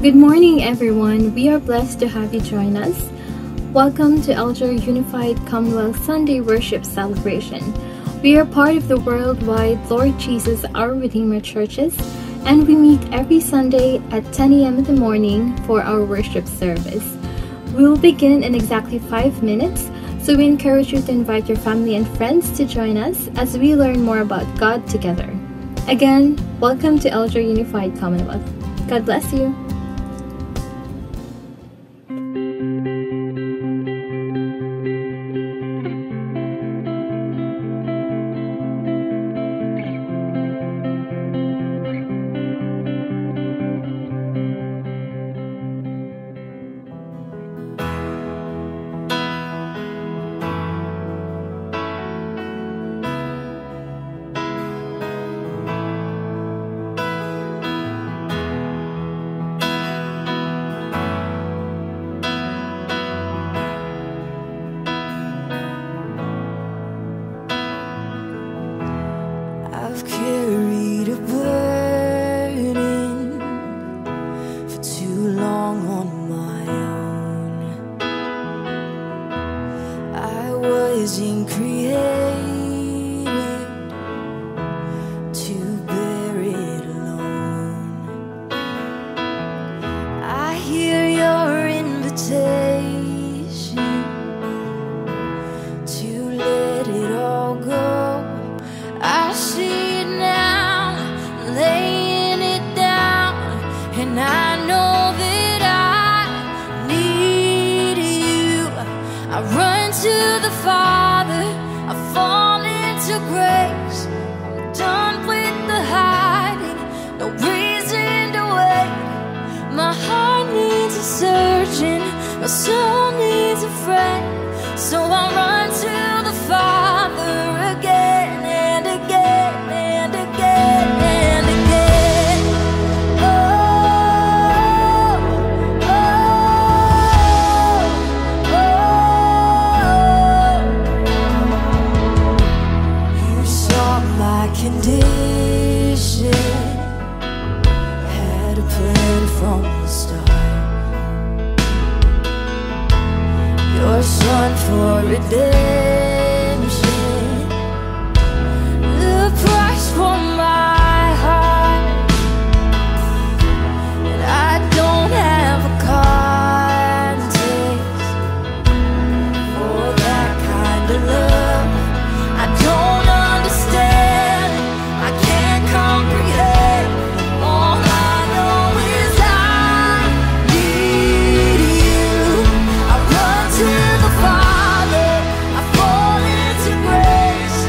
Good morning, everyone. We are blessed to have you join us. Welcome to Elder Unified Commonwealth Sunday Worship Celebration. We are part of the worldwide Lord Jesus Our Redeemer churches, and we meet every Sunday at 10 a.m. in the morning for our worship service. We will begin in exactly 5 minutes, so we encourage you to invite your family and friends to join us as we learn more about God together. Again, welcome to Elder Unified Commonwealth. God bless you. I've carried a burden for too long on my own. I wasn't created to bear it alone. I hear your invitation to let it all go. I see it now, laying it down, and I know that I need you. I run to the Father, I fall into grace. I'm done with the hiding, no reason to wait. My heart needs a surgeon, my soul needs a friend, so I run to the Father again. Condition had a plan from the start. Your son for redemption, the price for my heart. And I don't have a context for that kind of love. I don't understand, I can't comprehend. All I know is I need you. I run to the Father, I fall into grace.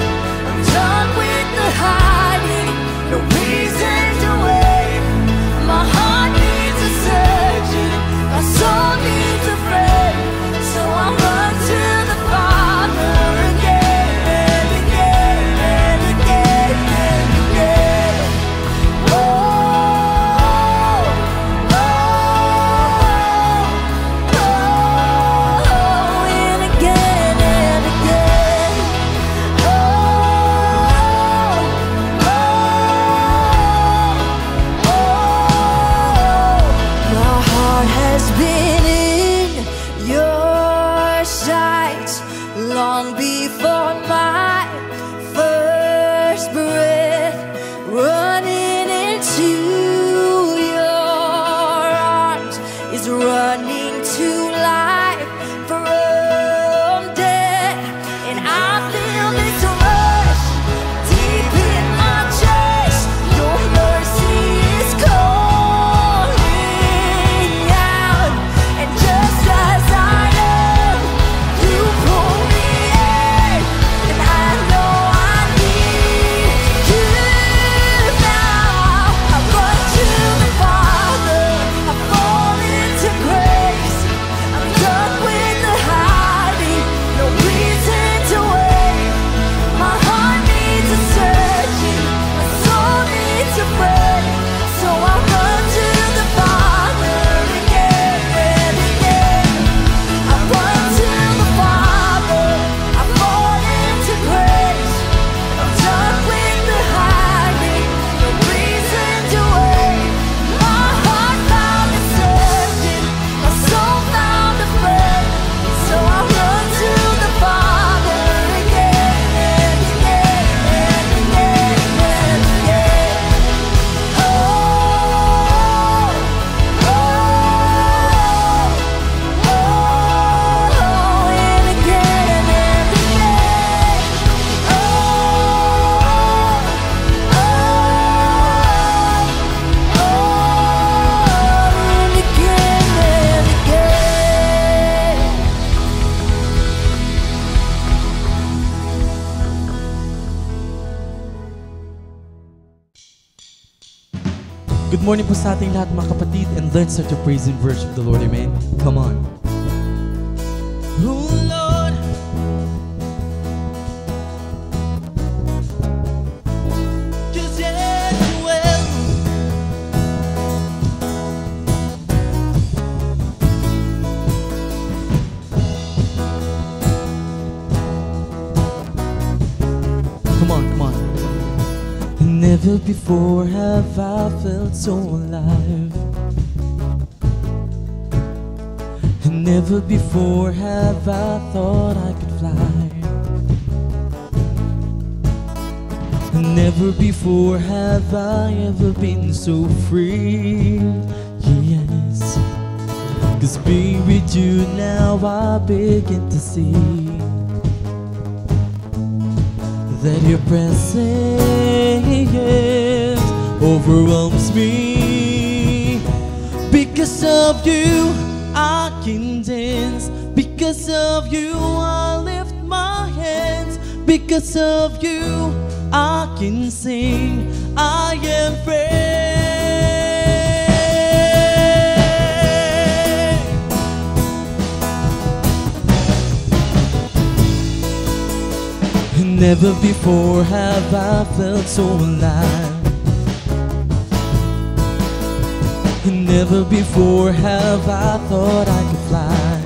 I'm done with the hiding, no reason to wait. My heart needs a surgeon, my soul needs a friend, so I run to the Father again and again and again and again. Oh, oh, oh, oh, and again and again. Oh, oh, oh. My heart has been in your sight long before my first breath. Running into your arms is running to life from death. And I feel this rush deep in my chest. Your mercy is calling out, and just as I am, you pull me in, and I know I need you now. I run to the Father, I fall into grace. Good morning po sa ating lahat mga kapatid, and let's start to praise and worship the Lord. Amen. Come on. Oh Lord, just yet well. Come on, come on. Never before have I felt so alive. Never before have I thought I could fly. Never before have I ever been so free. Yes, 'cause being with you now I begin to see that your presence overwhelms me. Because of you I can dance. Because of you I lift my hands. Because of you I can sing. I am free. Never before have I felt so alive. Never before have I thought I could fly.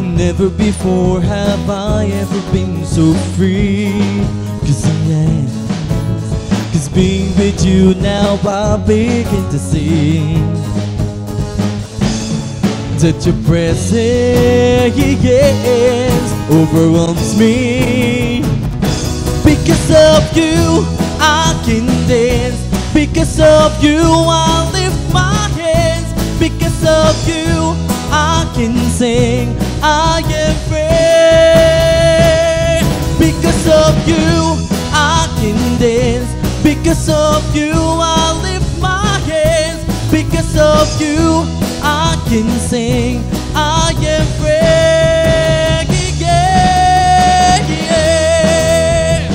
Never before have I ever been so free. 'Cause being with you now I begin to see that your presence overwhelms me. Because of you I can dance. Because of you I lift my hands. Because of you I can sing. I am free. Because of you I can dance. Because of you I lift my hands. Because of you I can sing. I am free. Yeah, yeah.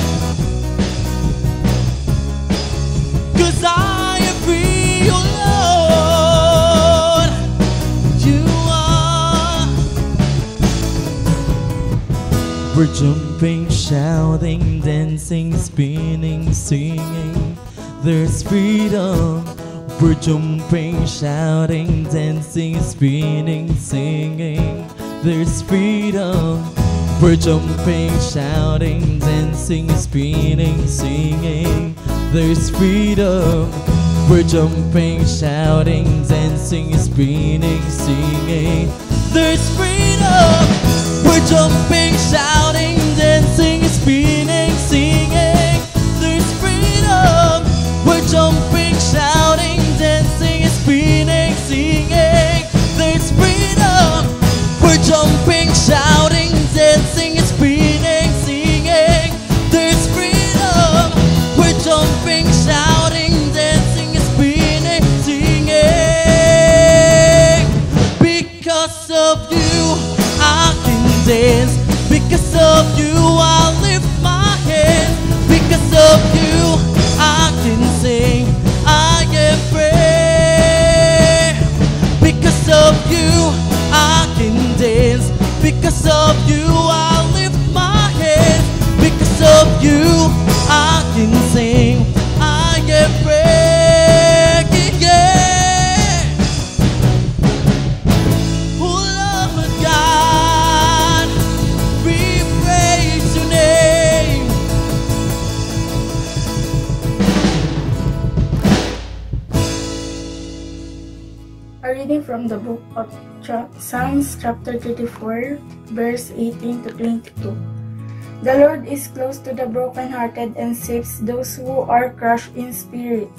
'Cause I am free, oh Lord. You are. We're jumping, shouting, dancing, spinning, singing. There's freedom. We're jumping, shouting, dancing, spinning, singing. There's freedom. We're jumping, shouting, dancing, spinning, singing. There's freedom. We're jumping, shouting, dancing, spinning, singing. There's freedom. We're jumping, shouting, dancing, spinning, singing. There's freedom. We're jumping, shouting, dancing, spinning, singing. There's freedom. We're jumping, shouting, dancing, spinning, singing. There's freedom. We're jumping, shouting, dancing, spinning, singing. Because of you I can dance. Because of you I lift my hands. Because of you I can sing. I am free. Because of you I can dance. Because of you I lift my hands. Because of you I can sing. I am free. Yeah. Oh Lord God, we praise your name. A reading from the book of Psalms chapter 34, verse 18 to 22. The Lord is close to the brokenhearted and saves those who are crushed in spirit.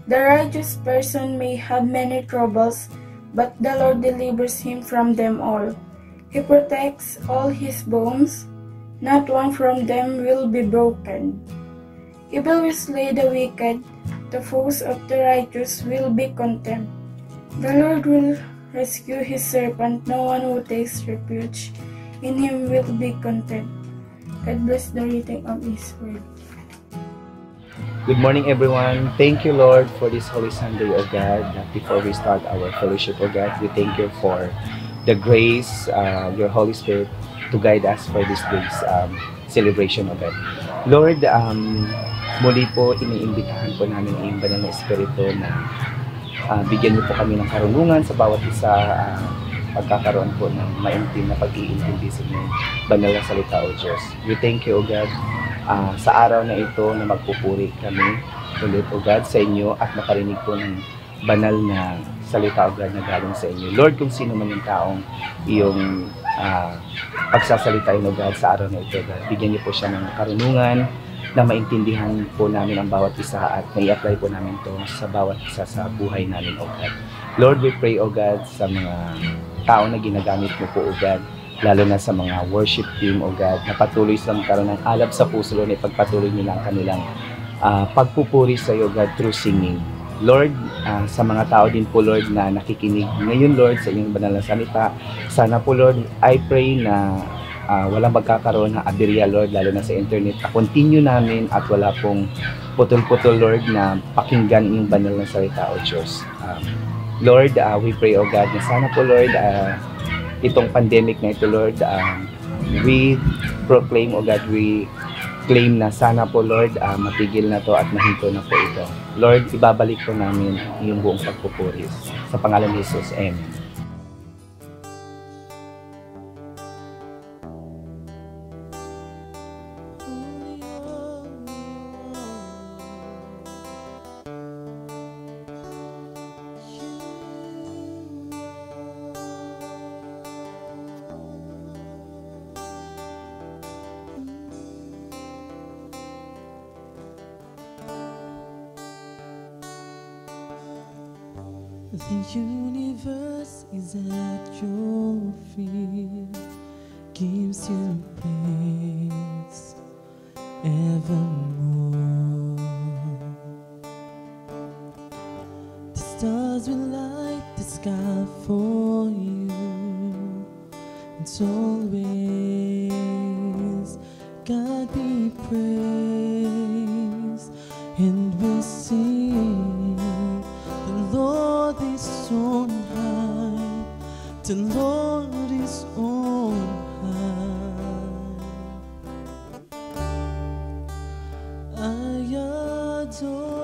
The righteous person may have many troubles, but the Lord delivers him from them all. He protects all his bones, not one from them will be broken. Evil will slay the wicked, the foes of the righteous will be contemned. The Lord will rescue his servant, no one who takes refuge in him will be content. God bless the reading of his word. Good morning, everyone. Thank you, Lord, for this Holy Sunday, O God. Before we start our fellowship, O God, we thank you for the grace, your Holy Spirit, to guide us for this day's celebration, O God. Lord, muli po, iniimbitahan po namin ang banal na Espiritu na bigyan niyo po kami ng karunungan sa bawat isa, pagkakaroon po ng maintim na pag-iintindi sa inyong banal na salita, O Diyos. We thank you, O God, sa araw na ito na magpupuri kami ulit, O God, sa inyo at makarinig po ng banal na salita, O God, na galing sa inyo. Lord, kung sino man yung taong iyong pagsasalitain, O God, sa araw na ito, God, bigyan niyo po siya ng karunungan na maintindihan po namin ang bawat isa at mai-apply po namin to sa bawat isa sa buhay namin, O God. Lord, we pray, O God, sa mga tao na ginagamit mo po, O God, lalo na sa mga worship team, O God, na patuloy silang magkaroon ng alab sa puso, Lord, ipagpatuloy nila ang kanilang pagpupuri sa iyo, God, through singing. Lord, sa mga tao din po, Lord, na nakikinig ngayon, Lord, sa iyong banal na salita, sana po, Lord, I pray na walang magkakaroon ng aberya, Lord, lalo na sa internet. Continue namin at wala pong putol-putol, Lord, na pakinggan yung banal na salita, O Diyos. Lord, we pray, O God, na sana po, Lord, itong pandemic na ito, Lord, we proclaim, O God, we claim na sana po, Lord, matigil na to at mahinto na po ito. Lord, ibabalik po namin yung buong pagpupuris. Sa pangalan ni Jesus, Amen. The universe is at your feet, gives you praise evermore. The stars will light the sky for you. It's always God be praised, and we sing. The Lord is on high, the Lord is on high. I adore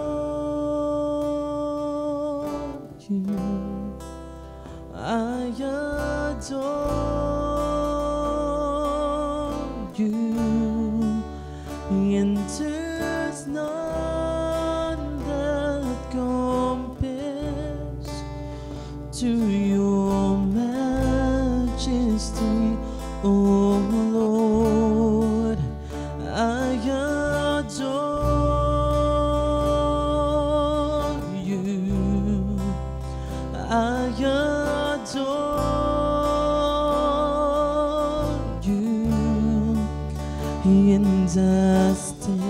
you, I adore you, and there's none that compares to your majesty, oh Lord. I adore you, I adore you, and I stand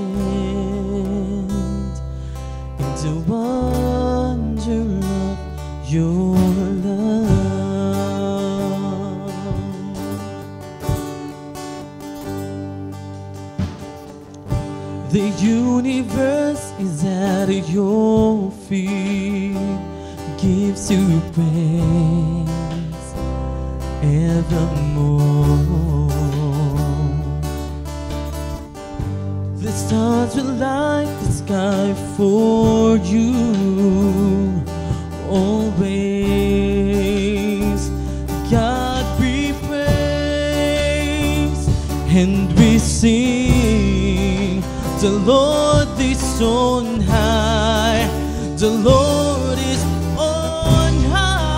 in the wonder of your love. The universe is at your feet, gives you praise evermore. The stars will light the sky for you, always. God be praised, and we sing. The Lord is on high, the Lord is on high.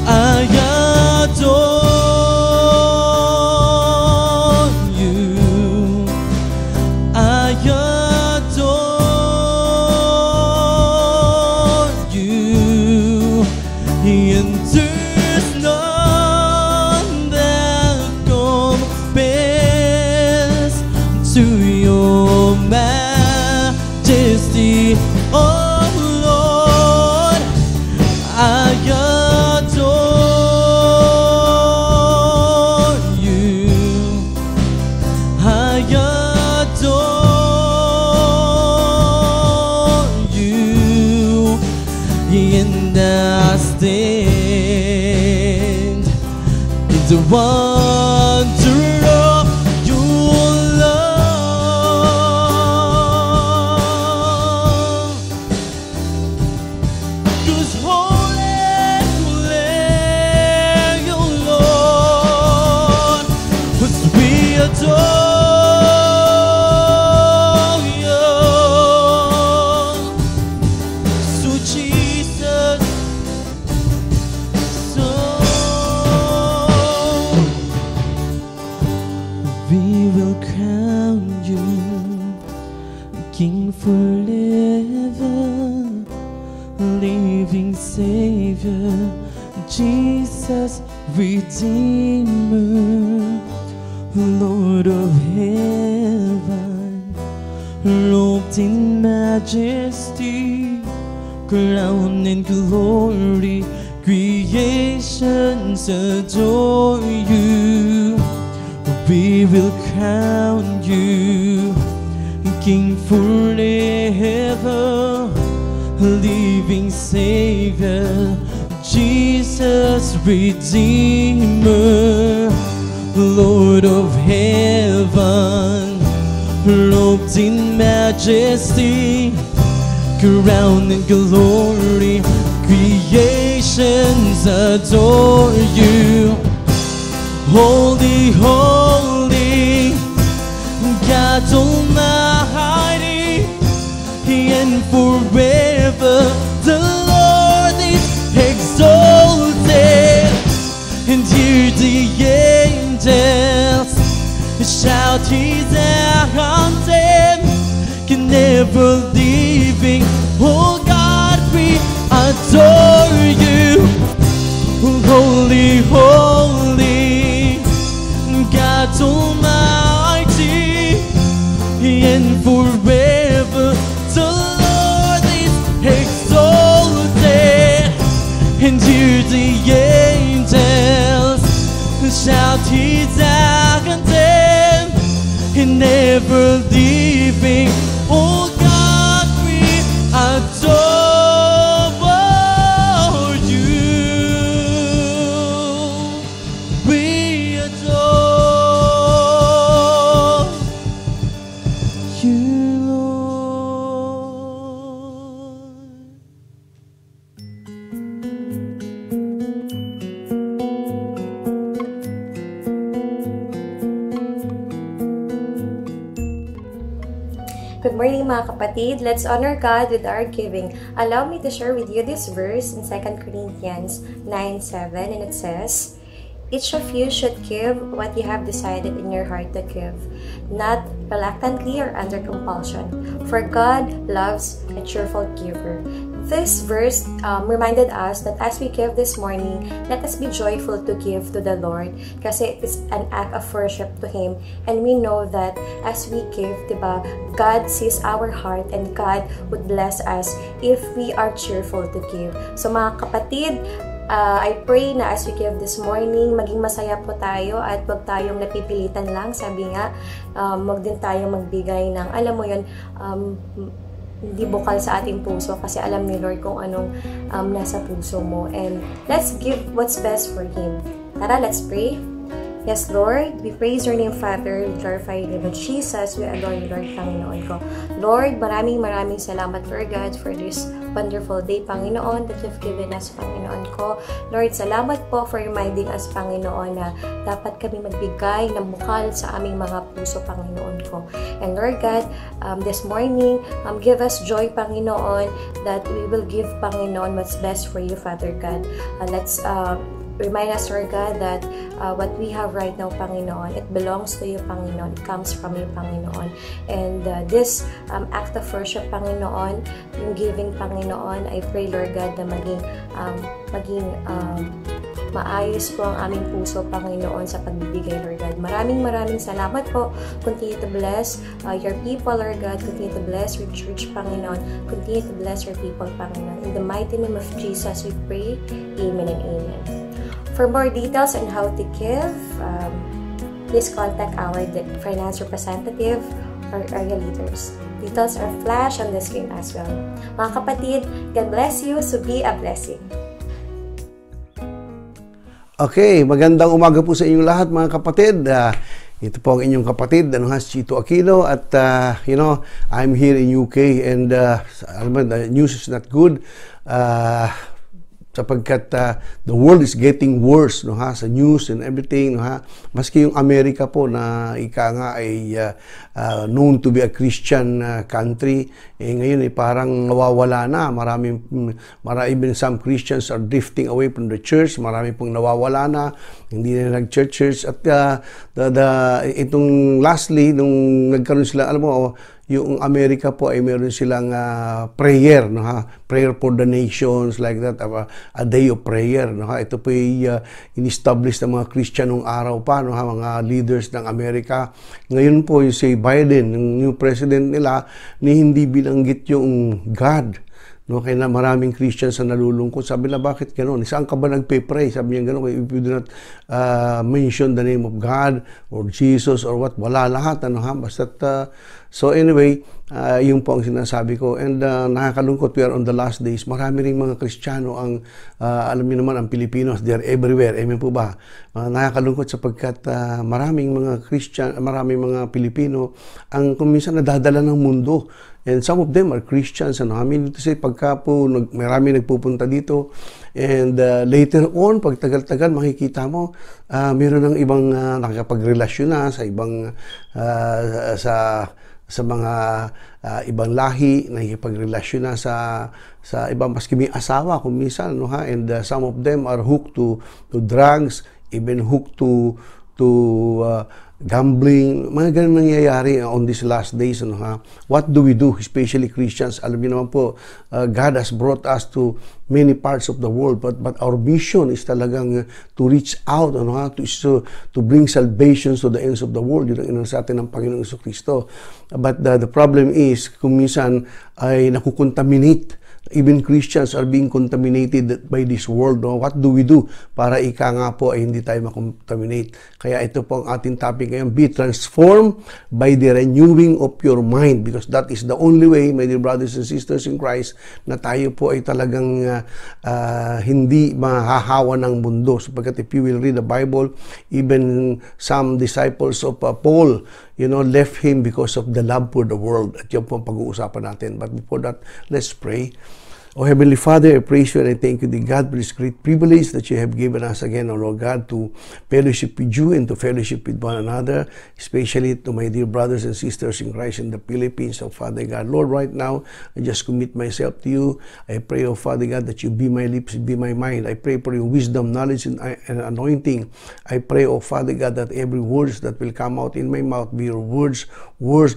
I adore you, I adore you, and there's none that compares to your majesty, oh Lord. I adore you, I wonder of your love. 'Cause holy, holy, your Lord, as we adore you. So Jesus, so we will crown you King forever, living Savior, Jesus Redeemer, Lord of heaven, robed in majesty, crowned in glory, creations adore you. We will crown you King forever, living Savior, Jesus Redeemer, Lord of heaven, robed in majesty, crowned in glory, creations adore you. Holy, holy, God Almighty, and forever the Lord is exalted. And hear the angels shout His anthem, never leaving. Oh God, we adore you. Holy, holy, God Almighty, and forever the Lord is exalted. And hear the angels shout His anthem, never leaving. Oh God, we adore you. We adore you, Lord. Good morning mga kapatid. Let's honor God with our giving. Allow me to share with you this verse in 2 Corinthians 9:7, and it says, "Each of you should give what you have decided in your heart to give, not reluctantly or under compulsion, for God loves a cheerful giver." This verse reminded us that as we give this morning, let us be joyful to give to the Lord kasi it is an act of worship to Him. And we know that as we give, diba, God sees our heart and God would bless us if we are cheerful to give. So mga kapatid, I pray na as we give this morning, maging masaya po tayo at wag tayong napipilitan lang. Sabi nga, wag din tayong magbigay ng, alam mo yun, hindi bukal sa ating puso kasi alam ni Lord kung anong nasa puso mo. And let's give what's best for Him. Tara, let's pray. Yes, Lord, we praise your name, Father. We glorify your name, Jesus. We adore you, Lord, Panginoon ko. Lord, maraming salamat, Lord God, for this wonderful day, Panginoon, that you've given us, Panginoon ko. Lord, salamat po for reminding us, Panginoon, na dapat kami magbigay ng bukal sa aming mga puso, Panginoon ko. And Lord God, this morning, give us joy, Panginoon, that we will give, Panginoon, what's best for you, Father God. Let's remind us, Lord God, that what we have right now, Panginoon, it belongs to you, Panginoon. It comes from you, Panginoon. And this act of worship, Panginoon, yung giving, Panginoon, I pray, Lord God, na maging maayos po ang aming puso, Panginoon, sa pagbibigay, Lord God. Maraming salamat po. Continue to bless your people, Lord God. Continue to bless your church, Panginoon. Continue to bless your people, Panginoon. In the mighty name of Jesus, we pray. Amen and amen. For more details on how to give, please contact our finance representative or area leaders. Details are flashed on the screen as well. Mga kapatid, God bless you, so be a blessing. Okay, magandang umaga po sa inyong lahat mga kapatid. Ito po ang inyong kapatid, Chito Aquino, at I'm here in UK and the news is not good. Sapagkat the world is getting worse sa news and everything maski yung Amerika po na ika nga ay known to be a Christian country, ngayon parang nawawala na, even some Christians are drifting away from the church, marami pong nawawala na, hindi na nag-church at itong lastly nung nagkaroon sila, alam mo, yung Amerika po ay meron silang prayer, prayer for the nations, like that, a day of prayer. Ito po ay in-establish ng mga Christian nung araw pa, mga leaders ng Amerika. Ngayon po, yung si Biden, yung new president nila, ni hindi binanggit yung God. Kaya na maraming Christians na nalulungkot. Sabi na, bakit gano'n? Saan ka ba nagpe-pray? Sabi niya gano'n, if you do not mention the name of God or Jesus or what, wala lahat. Basta't, so anyway, yun po ang sinasabi ko. And nakakalungkot, we are on the last days. Marami rin mga Kristiyano ang, alam niyo naman, ang Pilipinos, they are everywhere. Amen po ba? Nakakalungkot sapagkat maraming mga Christian, maraming mga Pilipino ang kuminsan nadadala ng mundo. And some of them are Christians. I mean to say, pagka po marami nagpupunta dito, and later on, pag tagal-tagal, makikita mo, meron ng ibang nakakapagrelasyon na sa ibang, sa mga ibang lahi, nakikipagrelasyon na sa ibang, maski may asawa kung minsan, and some of them are hooked to drugs, even hooked to gambling, mga ganun nangyayari on these last days. What do we do, especially Christians? Alam niyo naman po, God has brought us to many parts of the world, but our mission is talagang to reach out, to bring salvation to the ends of the world. Yun ang inang sa atin ng Panginoong Jesucristo. But the problem is, kung minsan ay nakukontaminate. Even Christians are being contaminated by this world. What do we do para ika nga po ay hindi tayo makontaminate? Kaya ito po ang ating topic ngayon, be transformed by the renewing of your mind, because that is the only way, my dear brothers and sisters in Christ, na tayo po ay talagang hindi mahahawa ng mundo. Sapagkat if you will read the Bible, even some disciples of Paul, left him because of the love for the world. At yun po ang pag-uusapan natin. But before that, let's pray. Oh Heavenly Father, I praise you and I thank you, dear God, for this great privilege that you have given us again, oh Lord God, to fellowship with you and to fellowship with one another, especially to my dear brothers and sisters in Christ in the Philippines, oh Father God. Lord, right now, I just commit myself to you. I pray, oh Father God, that you be my lips, be my mind. I pray for your wisdom, knowledge, and anointing. I pray, oh Father God, that every words that will come out in my mouth be your words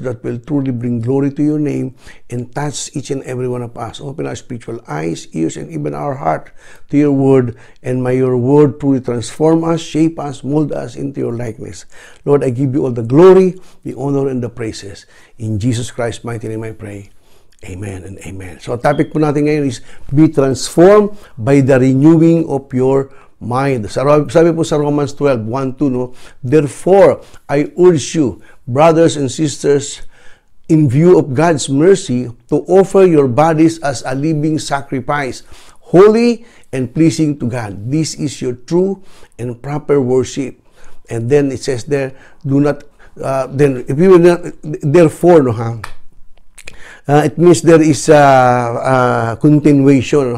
that will truly bring glory to your name and touch each and every one of us. Open our spiritual eyes, ears, and even our heart to your word, and may your word truly transform us, shape us, mold us into your likeness. Lord, I give you all the glory, the honor, and the praises. In Jesus Christ's mighty name I pray. Amen and amen. So, topic po natin ngayon is be transformed by the renewing of your mind. Sabi po sa Romans 12:1-2, therefore, I urge you, brothers and sisters, in view of God's mercy, to offer your bodies as a living sacrifice, holy and pleasing to God. This is your true and proper worship. And then it says there, do not, then if you will not, therefore, it means there is a continuation.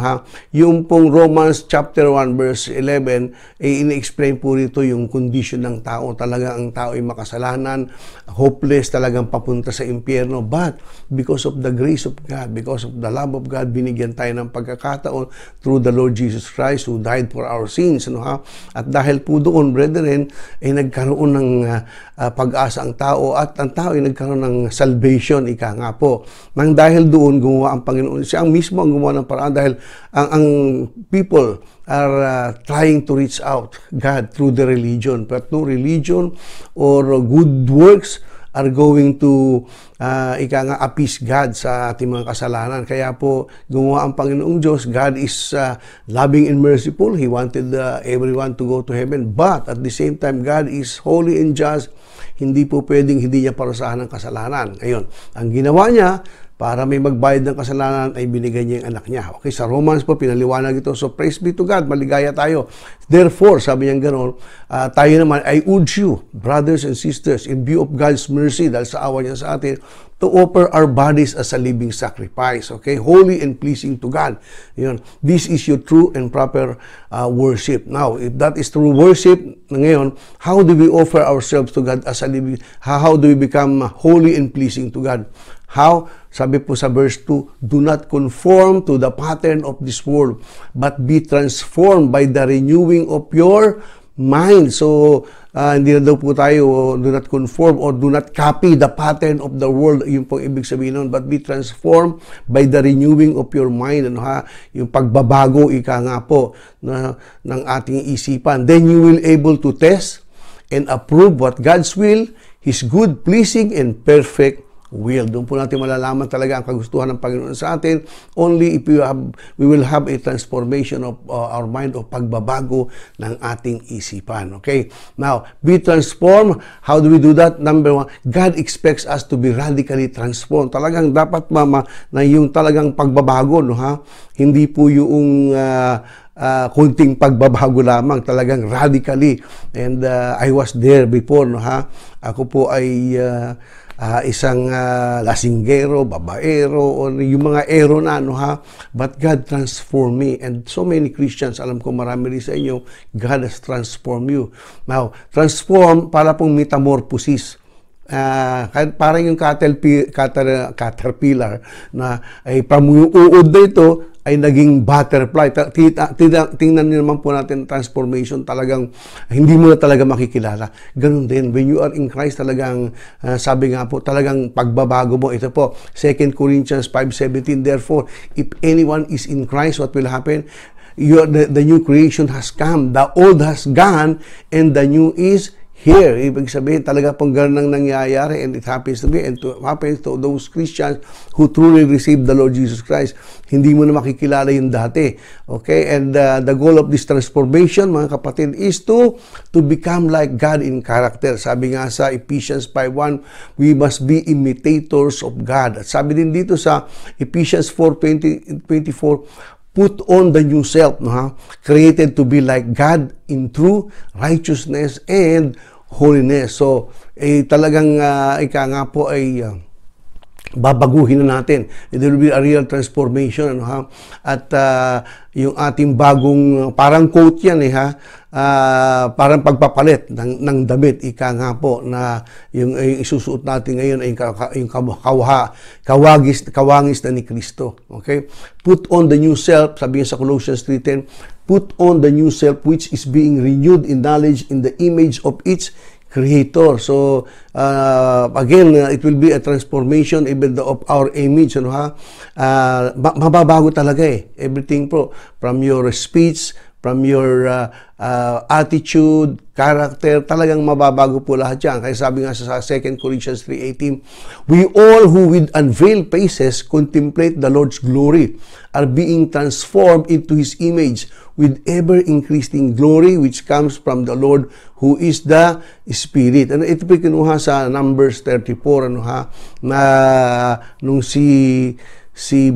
Yung pong Romans chapter 1 verse 11, in-explain po rito yung condition ng tao. Talaga ang tao ay makasalanan, hopeless, talagang papunta sa impyerno. But because of the grace of God, because of the love of God, binigyan tayo ng pagkakataon through the Lord Jesus Christ who died for our sins. At dahil po doon, brethren, ay nagkaroon ng pag-asa ang tao, at ang tao ay nagkaroon ng salvation, ika nga po. Nang dahil doon, gumawa ang Panginoon. Siya ang mismo ang gumawa ng paraan dahil ang people are trying to reach out God through the religion. But no religion or good works are going to appease God sa ating mga kasalanan. Kaya po, gumawa ang Panginoong Diyos. God is loving and merciful. He wanted everyone to go to heaven. But at the same time, God is holy and just. Hindi po pwedeng hindi niya parusahan ng kasalanan. Ngayon, ang ginawa niya, para may magbayad ng kasalanan ay binigay niya yung anak niya. Okay, sa Romans po, pinaliwanag ito. So, praise be to God, maligaya tayo. Therefore, sabi niya gano'n, tayo naman, I urge you, brothers and sisters, in view of God's mercy, dahil sa awa niya sa atin, to offer our bodies as a living sacrifice, okay? Holy and pleasing to God. Yun. This is your true and proper worship. Now, if that is true worship, ngayon, how do we offer ourselves to God as a living, how do we become holy and pleasing to God? How? Sabi po sa verse 2, do not conform to the pattern of this world, but be transformed by the renewing of your mind. So, hindi na daw po tayo do not conform or do not copy the pattern of the world. Yung pong ibig sabihin nun, but be transformed by the renewing of your mind. Ano ha? Yung pagbabago, ika nga po, ng ating isipan. Then you will able to test and approve what God's will, His good, pleasing, and perfect will. Doon po natin malalaman talaga ang kagustuhan ng Panginoon sa atin. Only if we will have a transformation of our mind o pagbabago ng ating isipan. Okay? Now, be transformed. How do we do that? Number one, God expects us to be radically transformed. Talagang dapat na yung talagang pagbabago, no ha? Hindi po yung kunting pagbabago lamang, talagang radically. And I was there before, no ha? Ako po ay isang lasinggero, babaero, o yung mga ero na, no ha? But God transformed me. And so many Christians, alam ko marami rin sa inyo, God has transformed you. Now, transform para pong metamorphosis. Parang yung caterpillar na ay pamuuod na ito ay naging butterfly. Tingnan niyo naman po natin transformation, talagang hindi mo na talaga makikilala. Ganun din, when you are in Christ, talagang sabi nga po, talagang pagbabago mo. Ito po, 2 Corinthians 5:17, therefore, if anyone is in Christ, what will happen? The new creation has come, the old has gone, and the new is here. Ibig sabihin, talaga pong ganun ang nangyayari, and it happens to be, and happens to those Christians who truly receive the Lord Jesus Christ. Hindi mo na makikilala yung dati. Okay? And the goal of this transformation, mga kapatid, is to become like God in character. Sabi nga sa Ephesians 5:1, we must be imitators of God. At sabi din dito sa Ephesians 4:24, put on the new self, no, ha? Created to be like God in true righteousness and holiness. So, talagang ika nga po ay babaguhin na natin. It will be a real transformation, ano ha? At yung ating bagong, parang quote yan ha, parang pagpapalit ng damit, ika nga po, na yung isusuot natin ngayon ay yung kawangis na ni Kristo. Okay? Put on the new self, sabi sa Colossians 3:10, put on the new self which is being renewed in knowledge in the image of its Creator. So, again, it will be a transformation even of our image. Ano ha? Mababago talaga eh. Everything po, from your speech, from your attitude, character, talagang mababago po lahat yan. Kaya sabi nga sa 2 Corinthians 3:18, we all who with unveiled faces contemplate the Lord's glory are being transformed into His image with ever-increasing glory which comes from the Lord who is the Spirit. Ano, ito po kinuha sa Numbers 34, ano ha, na nung si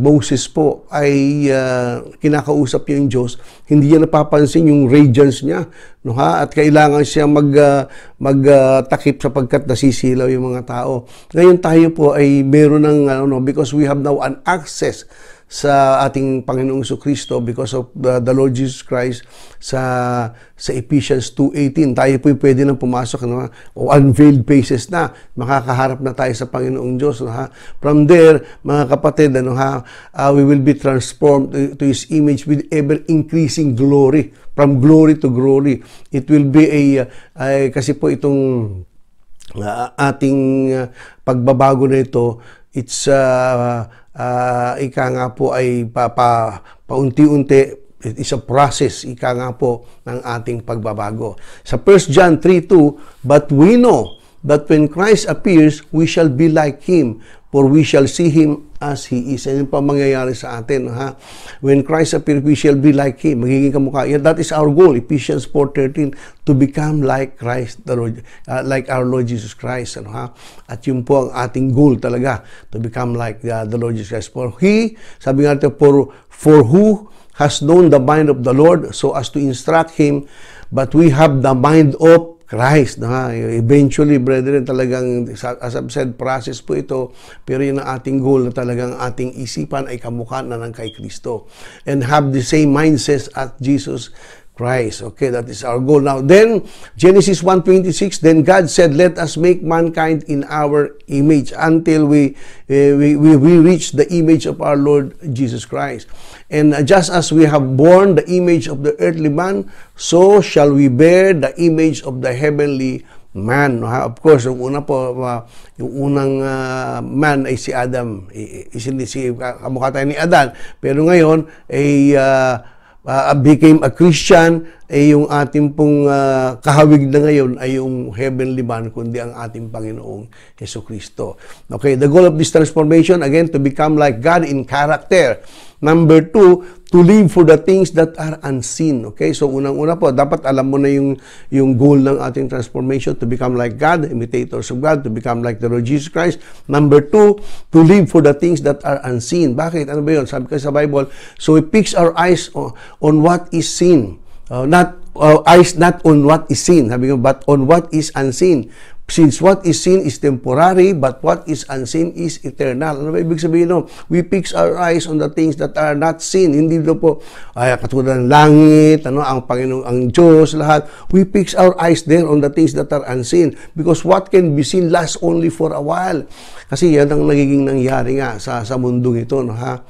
Moses po ay kinakausap niya yung Diyos, hindi niya napapansin yung radiance niya, no ha? At kailangan siya magtakip sapagkat nasisilaw yung mga tao. Ngayon tayo po ay meron ng because we have now an access sa ating Panginoong Jesucristo because of the Lord Jesus Christ sa Ephesians 2:18. Tayo po pwede nang pumasok o unveiled faces na, makakaharap na tayo sa Panginoong Diyos. From there, mga kapatid, we will be transformed to His image with ever-increasing glory. From glory to glory. It will be kasi po itong ating pagbabago na ito, it's ika nga po ay paunti-unti, it's a process, ika nga po, ng ating pagbabago. Sa 1 John 3:2, but we know But when Christ appears, we shall be like Him, for we shall see Him as He is. Yan pa mangyayari sa atin. Ha? When Christ appears, we shall be like Him. Magiging kamukha. Yeah, that is our goal, Ephesians 4:13, to become like Christ, the Lord, like our Lord Jesus Christ. Ano, ha? At yun po ang ating goal talaga, to become like the Lord Jesus Christ. For He, sabi nga natin, for who has known the mind of the Lord so as to instruct Him, but we have the mind of Christ. Eventually, brethren, talagang, as I've said, process po ito, pero yun ang ating goal na talagang ating isipan ay kamukha na ng kay Kristo. And have the same mindset as Jesus Christ. Okay, that is our goal. Now, then, Genesis 1:26, then God said, let us make mankind in our image until we reach the image of our Lord Jesus Christ. And just as we have borne the image of the earthly man, so shall we bear the image of the heavenly man. Of course, yung una po, yung unang man ay si Adam. Kamukha tayo ni Adan. Pero ngayon, ay became a Christian, yung ating pong kahawig na ngayon ay yung heavenly man, kundi ang ating Panginoong Jesucristo. Okay, the goal of this transformation, again, to become like God in character. Number 2, to live for the things that are unseen. Okay, so unang-una po, dapat alam mo na yung goal ng ating transformation, to become like God, imitators of God, to become like the Lord Jesus Christ. Number 2, to live for the things that are unseen. Bakit? Ano ba yun? Sabi ko sa Bible, so we fix our eyes on what is seen. Eyes not on what is seen, sabi ko, but on what is unseen. Since what is seen is temporary, but what is unseen is eternal. Ano ba ibig sabihin no? We fix our eyes on the things that are not seen. Hindi do po katulad ng langit, ang Panginoon, ang Diyos, lahat. We fix our eyes there on the things that are unseen. Because what can be seen lasts only for a while. Kasi yan ang nagiging nangyari nga sa mundong ito, no, ha?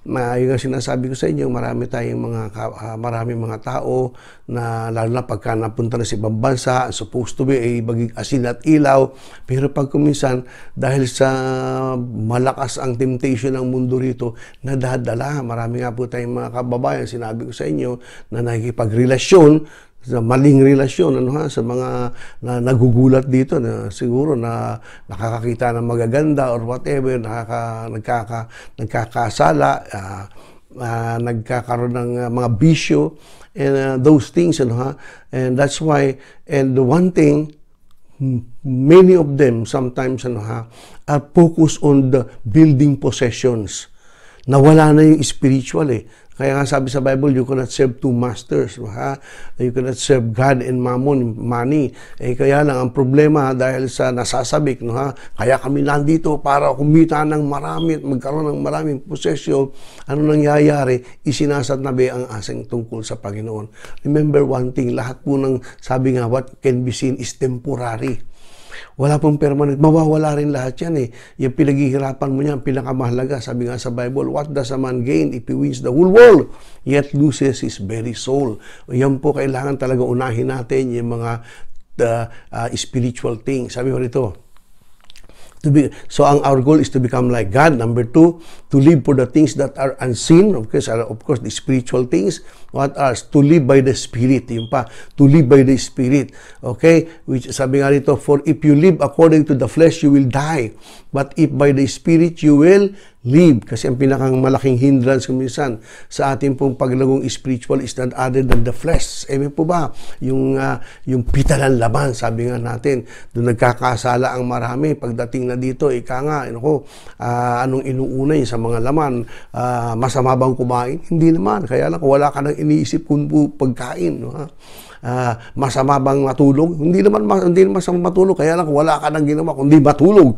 Yung sinasabi ko sa inyo, maraming mga tao na lalo na pagka napunta na sa ibang bansa, supposed to be ay maging asin at ilaw, pero pag kuminsan dahil sa malakas ang temptation ng mundo rito, nadadala. Marami nga po tayong mga kababayan, sinabi ko sa inyo, na nakikipagrelasyon sa maling relasyon, sa mga na nagugulat dito na siguro na nakakakita ng magaganda or whatever, nagkakasala, nagkakaroon ng mga bisyo, and those things, and that's why, and the one thing, many of them sometimes are focused on the building possessions. Nawala na yung spiritual Kaya nga sabi sa Bible, you cannot serve two masters. You cannot serve God and mammon, money. Kaya lang ang problema dahil sa nasasabik, kaya kami nandito para kumita ng marami at magkaroon ng maraming posesyon. Ano nangyayari? Isinasatnabi ang asing tungkol sa Panginoon. Remember one thing, lahat po ng sabi nga, what can be seen is temporary. Wala pong permanent. Mawawala rin lahat yan Yung pinaghihirapan mo niyan, pinakamahalaga. Sabi nga sa Bible, what does a man gain if he wins the whole world, yet loses his very soul? Yan po kailangan talaga unahin natin yung mga spiritual things. Sabi ko rito, so our goal is to become like God. Number 2, to live for the things that are unseen. Of course, the spiritual things. What else? To live by the Spirit. Yun pa, to live by the Spirit. Okay? Which sabi nga rito, for if you live according to the flesh, you will die. But if by the Spirit, you will live. Kasi ang pinakang malaking hindrance kuminsan sa ating pong paglagong spiritual is not other than the flesh. Amen po ba? Yung pita ng laman, sabi nga natin, doon nagkakasala ang marami. Pagdating na dito, anong inuunay sa mga laman? Masama bang kumain? Hindi naman. Kaya lang, wala ka nang iniisip kung pagkain. Masama bang matulog? Hindi naman masama matulog. Kaya lang, wala ka nang ginawa kundi matulog.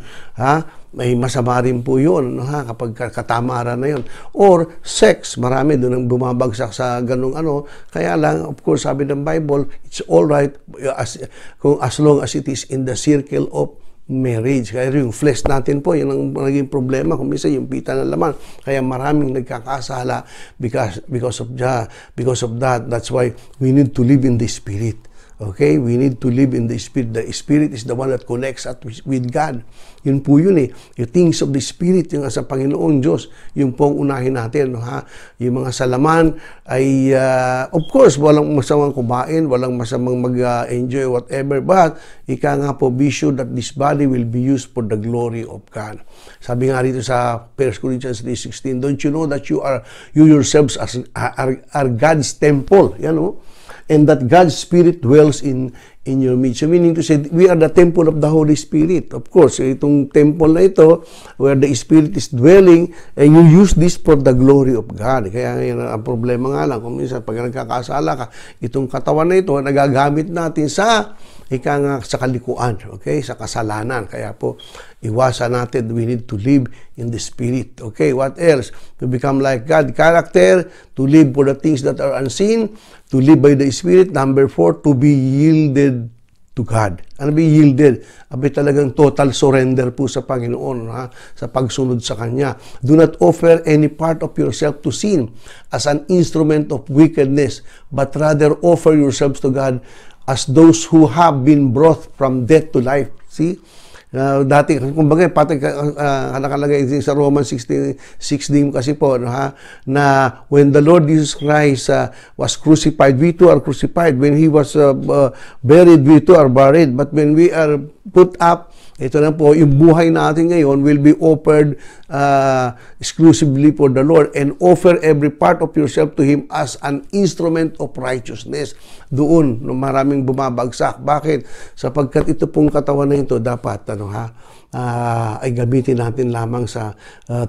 May masama rin po yun, kapag katamaran na yun. Or sex, marami doon ang bumabagsak sa ganung Kaya lang, of course, sabi ng Bible, it's all right as long as it is in the circle of marriage. Kaya yung flesh natin po, yun ang naging problema. Kung minsan yung pita ng laman. Kaya maraming nagkakasala because of that. That's why we need to live in the Spirit. Okay? We need to live in the Spirit. The Spirit is the one that connects us with God. Yun po yun eh. Yung things of the Spirit, yung sa Panginoon Diyos, yung pong unahin natin. No, ha? Yung mga salaman ay, of course, walang masamang kumain, walang masamang mag-enjoy, whatever. But, ika nga po, be sure that this body will be used for the glory of God. Sabi nga rito sa 1 Corinthians 3:16, don't you know that you yourselves are God's temple? Yan o. And that God's Spirit dwells in your midst. So meaning to say, we are the temple of the Holy Spirit. Of course, itong temple na ito, where the Spirit is dwelling, and you use this for the glory of God. Kaya yun, ang problema nga lang, kung minsan pag nagkakasala ka, itong katawan na ito, nagagamit natin sa sa kalikuan, okay? Sa kasalanan. Kaya po, iwasan natin, we need to live in the Spirit. Okay, what else? To become like God. Character, to live for the things that are unseen, to live by the Spirit. Number 4, to be yielded to God. Ano be yielded? Abi talagang total surrender po sa Panginoon, ha? Sa pagsunod sa Kanya. Do not offer any part of yourself to sin as an instrument of wickedness, but rather offer yourselves to God as those who have been brought from death to life. See? Dati, kumbaga, pati nakalagay sa Romans 16 kasi po, no, ha, na when the Lord Jesus Christ was crucified, we too are crucified. When He was buried, we too are buried. But when we are put up, ito na po, yung buhay natin ngayon will be offered exclusively for the Lord, and offer every part of yourself to Him as an instrument of righteousness. Doon, no, maraming bumabagsak. Bakit? Sapagkat ito pong katawan na ito, dapat, ay gamitin natin lamang sa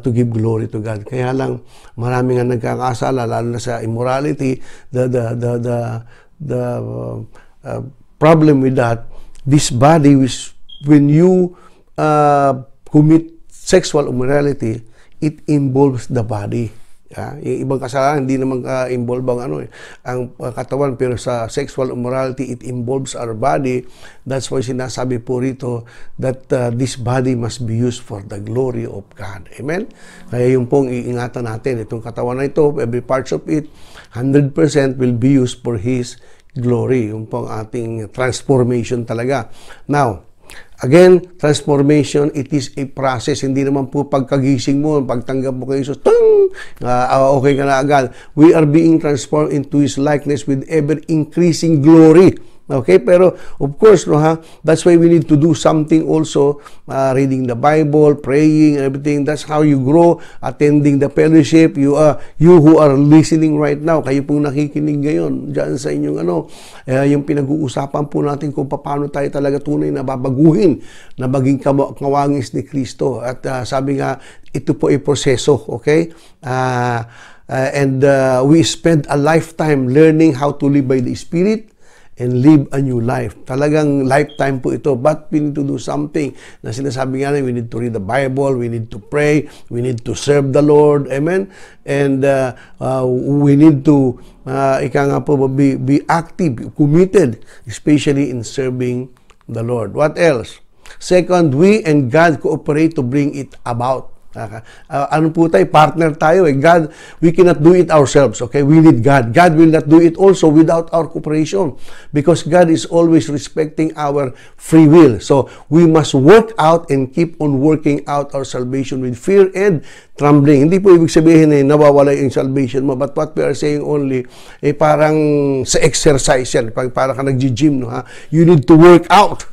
to give glory to God. Kaya lang, maraming nga nagkakasala, lalo na sa immorality. The problem with that, this body which when you commit sexual immorality, it involves the body. Yung ibang kasalanan, hindi naman involve ang katawan, pero sa sexual immorality, it involves our body. That's why sinasabi po rito that this body must be used for the glory of God. Amen? Kaya yung pong iingatan natin, itong katawan na ito, every parts of it, 100% will be used for His glory. Yung pong ating transformation talaga. Now, again, transformation, it is a process. Hindi naman po pagkagising mo, pagtanggap mo kay Jesus, okay ka na agad. We are being transformed into His likeness with ever-increasing glory. Okay, pero of course, no, ha, that's why we need to do something also, reading the Bible, praying, everything. That's how you grow, attending the fellowship. You who are listening right now, kayo pong nakikinig ngayon dyan sa inyong yung pinag-uusapan po natin kung paano tayo talaga tunay na babaguhin, na maging kawangis ni Kristo. At sabi nga, ito po ay proseso, okay? And we spend a lifetime learning how to live by the Spirit and live a new life. Talagang lifetime po ito. But we need to do something. Na sinasabi nga na, we need to read the Bible, we need to pray, we need to serve the Lord. Amen? And we need to, be active, committed, especially in serving the Lord. What else? Second, we and God cooperate to bring it about. Ano po tayo? Partner tayo eh. God, we cannot do it ourselves. Okay? We need God. God will not do it also without our cooperation, because God is always respecting our free will. So, we must work out and keep on working out our salvation with fear and trembling. Hindi po ibig sabihin nawawala yung salvation mo, but what we are saying only, parang sa exercise yan. Parang ka nag-gym, no, ha? You need to work out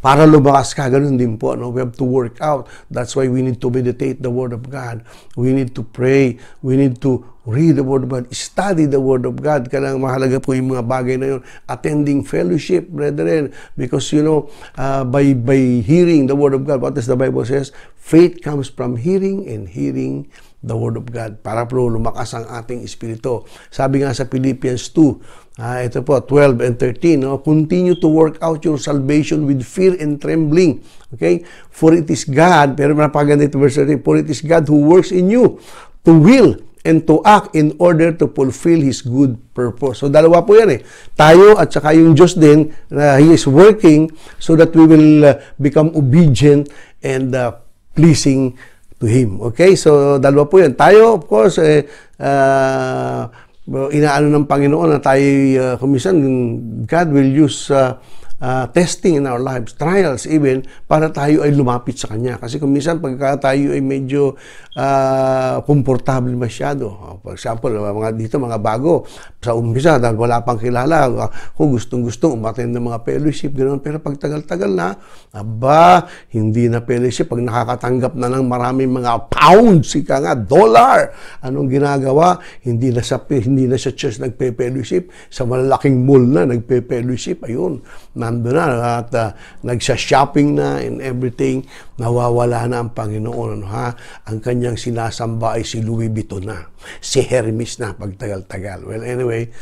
para lumakas ka. Ganun din po, no? We have to work out. That's why we need to meditate the Word of God. We need to pray. We need to read the Word of God. Study the Word of God. Kailangan mahalaga po yung mga bagay na yun. Attending fellowship, brethren. Because, by hearing the Word of God, what does the Bible says? Faith comes from hearing, and hearing the Word of God. Para po lumakas ang ating espiritu. Sabi nga sa Philippians 2, ito po, 12 and 13, no? Continue to work out your salvation with fear and trembling. Okay? For it is God, pero napaganda ito verse 13, for it is God who works in you to will and to act in order to fulfill His good purpose. So, dalawa po yan eh. Tayo at saka yung Diyos din, He is working so that we will become obedient and pleasing to Him. Okay? So, dalawa po yan. Tayo, of course, inaano ng Panginoon na tayo, kumisan, God will use testing in our lives, trials even, para tayo ay lumapit sa Kanya. Kasi kung minsan, pagka tayo ay medyo komportable masyado. For example, mga bago, sa umpisa, dahil wala pang kilala, kung gustong-gustong umattend ng mga fellowship, ganoon. Pero pag tagal-tagal na, hindi na fellowship. Pag nakakatanggap na ng maraming mga pounds, dollar, anong ginagawa? Hindi na sa church nagpe-fellowship, sa malalaking mall na nagpe-fellowship. Ayun, nandun na at nagsha-shopping na and everything, nawawala na ang Panginoon. Ang kanyang sinasamba ay si Louis Vuitton na, si Hermes na pagtagal-tagal. Well, anyway,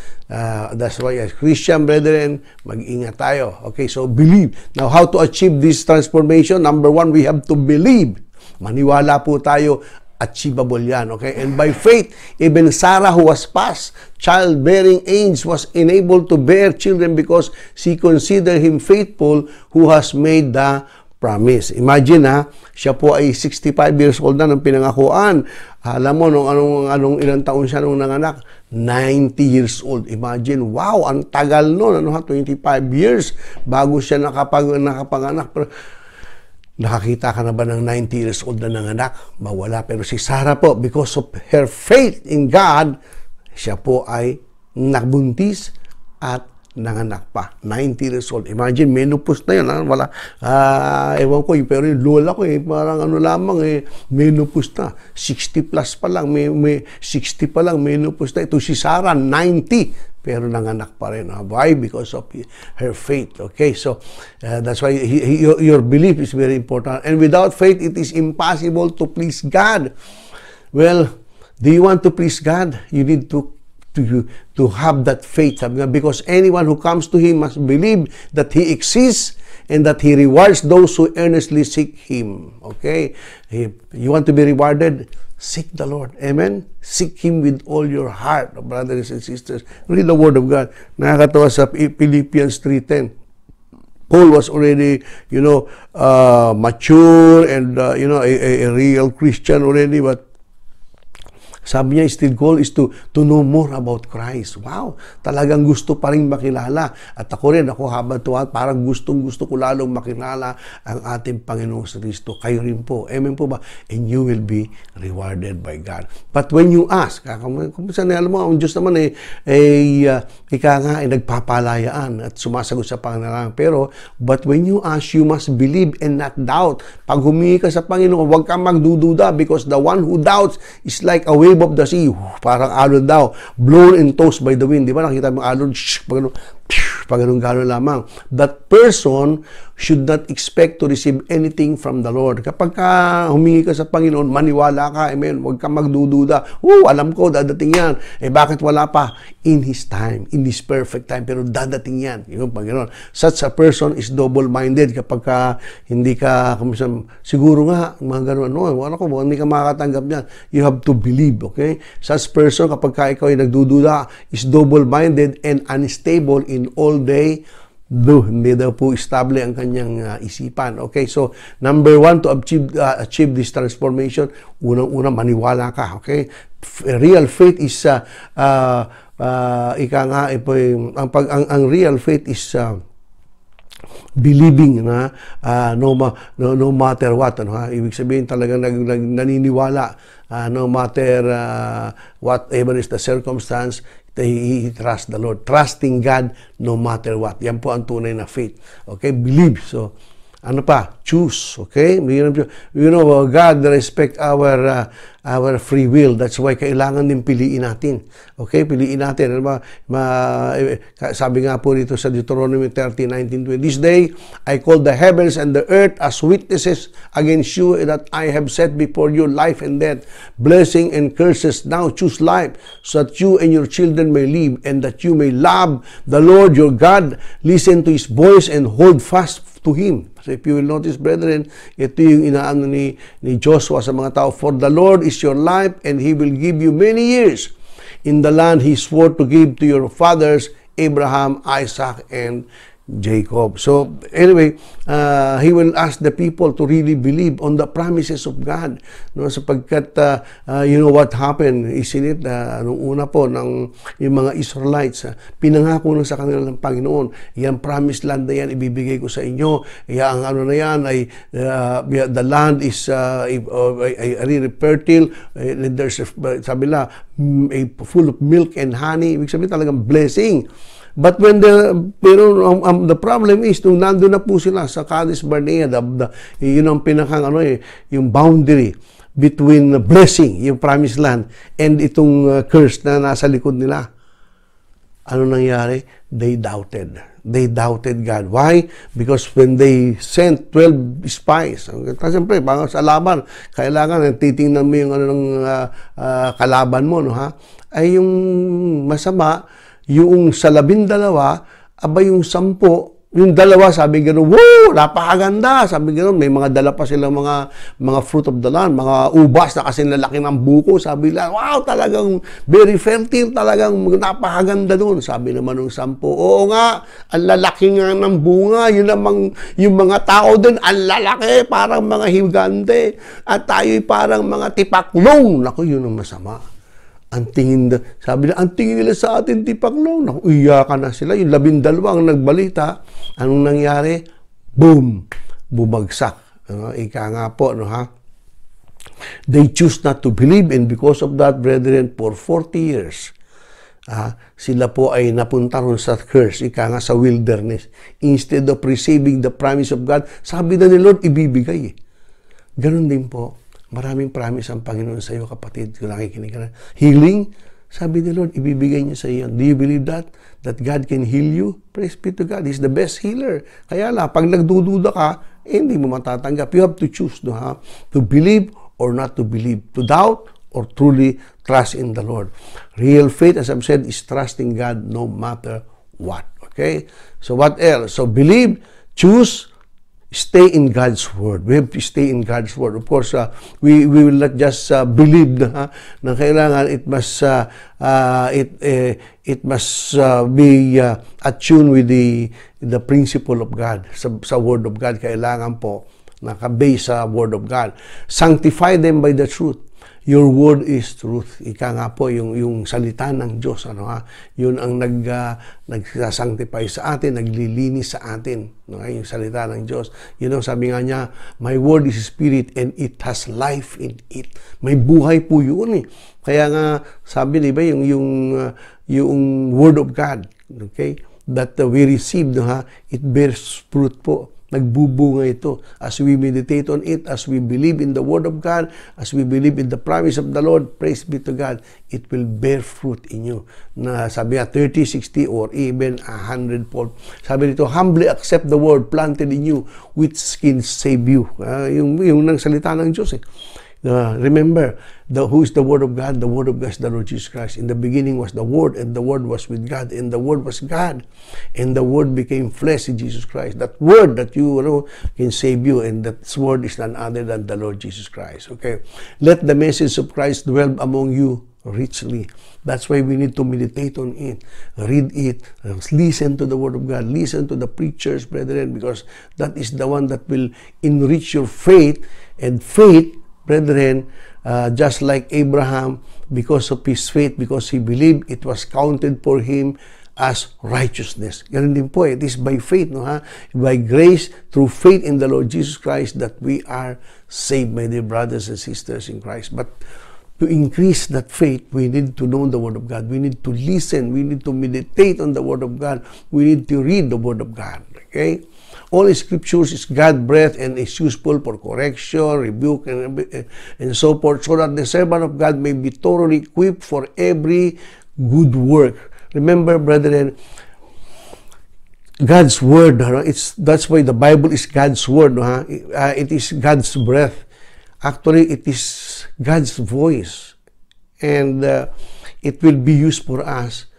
that's why as Christian brethren, mag-ingat tayo. Okay, so believe. Now, how to achieve this transformation? Number one, we have to believe. Maniwala po tayo, achievable yan, okay? And by faith, even Sarah, who was past childbearing age, was enabled to bear children because she considered him faithful who has made the promise. Imagine siya po ay 65 years old na nung pinangakuan. Alam mo, anong ilang taon siya nung nanganak? 90 years old. Imagine, wow, ang tagal nun, 25 years bago siya nakapanganak. Pero nakakita ka na ba ng 90 years old na nanganak? Wala. Pero si Sarah po, because of her faith in God, siya po ay nagbuntis at nanganak pa. 90 years old. Imagine, menopause na yun. Wala. Ewan ko, pero yung lola ko, parang lamang, menopause na. 60 plus pa lang, may 60 pa lang, menopause na. Ito si Sarah, 90. Pero nanganak pa rin. Why? Because of her faith. Okay, so that's why your belief is very important. And without faith, it is impossible to please God. Well, do you want to please God? You need to have that faith. Because anyone who comes to Him must believe that He exists and that He rewards those who earnestly seek Him. Okay? You want to be rewarded? Seek the Lord. Amen? Seek Him with all your heart, brothers and sisters. Read the Word of God. Nakakatawa sa Philippians 3:10. Paul was already, mature and, a real Christian already, but sabi niya, still goal is to know more about Christ. Wow! Talagang gusto pa rin makilala. At ako habang tuwa, parang gustong-gusto ko lalong makilala ang ating Panginoong Kristo. Kayo rin po. Amen po ba? And you will be rewarded by God. But when you ask, kung saan alam mo, ang Diyos naman nagpapalayaan at sumasagot sa pangalan. Pero, but when you ask, you must believe and not doubt. Pag humingi ka sa Panginoon, huwag kang magdududa because the one who doubts is like a wave of the sea, parang alon daw, blown and tossed by the wind. Di ba nakita mo alon, pag ganun lamang. That person should not expect to receive anything from the Lord. Kapag humingi ka sa Panginoon, maniwala ka, amen, huwag kang magdududa. Alam ko, dadating yan. Bakit wala pa? In His time, in His perfect time, pero dadating yan. Yung Panginoon. Such a person is double-minded kapag hindi ka, siguro nga, mga ganun, hindi ka makakatanggap yan. You have to believe, okay? Such person, kapag ikaw ay nagdududa, is double-minded and unstable in all day. Hindi daw po estable ang kanyang isipan. Okay, so number one, to achieve this transformation, unang-una, maniwala ka. Okay, real faith is ang real faith is believing na no matter what. Ibig sabihin talagang naniniwala no matter whatever is the circumstance. He trusts the Lord. Trusting God no matter what. Yan po ang tunay na faith. Okay? Believe. So, choose. Okay? God respect our free will. That's why kailangan din piliin natin. Okay? Piliin natin. Sabi nga po dito sa Deuteronomy 30:19-20, This day, I call the heavens and the earth as witnesses against you that I have set before you life and death, blessing and curses. Now choose life so that you and your children may live and that you may love the Lord your God, listen to His voice and hold fast to Him. So if you will notice, brethren, ito yung inaano ni Joshua sa mga tao, For the Lord is your life and He will give you many years in the land He swore to give to your fathers, Abraham, Isaac, and Jacob. So anyway, he will ask the people to really believe on the promises of God. No, sapagkat you know what happened, isn't it? Nung una po ng yung mga Israelites, pinangako na sa kanila ng Panginoon, yan promised land na yan ibibigay ko sa inyo. Ang ano na yan ay the land is really fertile. There's sabi nila, full of milk and honey. Ibig sabihin talagang blessing. But when the problem is, nung nandun na po sila sa Kadesh Barnea, yun ang pinakang yung boundary between blessing, yung promised land, and itong curse na nasa likod nila. Ano nangyari? They doubted. They doubted God. Why? Because when they sent 12 spies, kasi siyempre, sa laban, kailangan titingnan mo yung kalaban mo, no, ha? Ay yung masama, yung sa 12, aba yung 10, yung 2, sabi gano'n, wow, napakaganda, sabi gano'n, may mga dala pa silang mga fruit of the land, mga ubas na kasi lalaki ng buko, sabi nila, wow, talagang very fertile, talagang napakaganda doon, sabi naman ng 10, oo nga, ang lalaki nga ng bunga, yun namang, yung mga tao doon, ang lalaki, parang mga higante, at tayo'y parang mga tipaklong, naku, yun ang masama. Sabi na, ang tingin nila sa atin, tipaklong. Naku, iyakan na sila. Yung 12 ang nagbalita. Anong nangyari? Boom! Bumagsak. Ika nga po, no, ha? They choose not to believe, and because of that, brethren, for 40 years, sila po ay napunta ron sa curse, ika nga sa wilderness. Instead of receiving the promise of God, sabi na ni Lord, ibibigay. Ganon din po. Maraming promise ang Panginoon sa iyo, kapatid. Kung nakikinig ka na. Healing, sabi ni Lord, ibibigay niya sa iyo. Do you believe that? That God can heal you? Praise be to God. He's the best healer. Kaya pag nagdududa ka, hindi mo matatanggap. You have to choose, no, ha? To believe or not to believe. To doubt or truly trust in the Lord. Real faith, as I've said, is trusting God no matter what. Okay? So what else? So believe, choose, stay in God's Word. We have to stay in God's Word. Of course, we will not just believe na kailangan it must be attuned with the principle of God. Sa Word of God, kailangan po naka-base sa Word of God. Sanctify them by the truth. Your word is truth. Ika nga po, yung salita ng Diyos, yun ang nagsasanctify sa atin, naglilinis sa atin, yung salita ng Diyos. Yun ang sabi nga niya, my word is spirit and it has life in it. May buhay po yun. Kaya nga, sabi, di ba, yung word of God, okay, that we received, it bears fruit po. Nagbubunga ito. As we meditate on it, as we believe in the Word of God, as we believe in the promise of the Lord, praise be to God, it will bear fruit in you. Na sabi niya, 30, 60, or even 100-fold. Sabi nito, humbly accept the Word planted in you, which can save you. Yung nang salita ng Diyos. Remember, who is the Word of God? The Word of God is the Lord Jesus Christ. In the beginning was the Word, and the Word was with God, and the Word was God, and the Word became flesh in Jesus Christ. That Word that you know can save you, and that Word is none other than the Lord Jesus Christ. Okay, let the message of Christ dwell among you richly. That's why we need to meditate on it, read it, listen to the Word of God, listen to the preachers, brethren, because that is the one that will enrich your faith, and faith, brethren, just like Abraham, because of his faith, because he believed, it was counted for him as righteousness. Ganun din po, it is by faith, no, ha? By grace, through faith in the Lord Jesus Christ, that we are saved, my dear brothers and sisters in Christ. But to increase that faith, we need to know the Word of God. We need to listen. We need to meditate on the Word of God. We need to read the Word of God. Okay? All Scriptures is God-breathed and is useful for correction, rebuke, and so forth, so that the servant of God may be thoroughly equipped for every good work. Remember, brethren, God's Word, that's why the Bible is God's Word. It is God's breath. Actually, it is God's voice. And it will be used for us,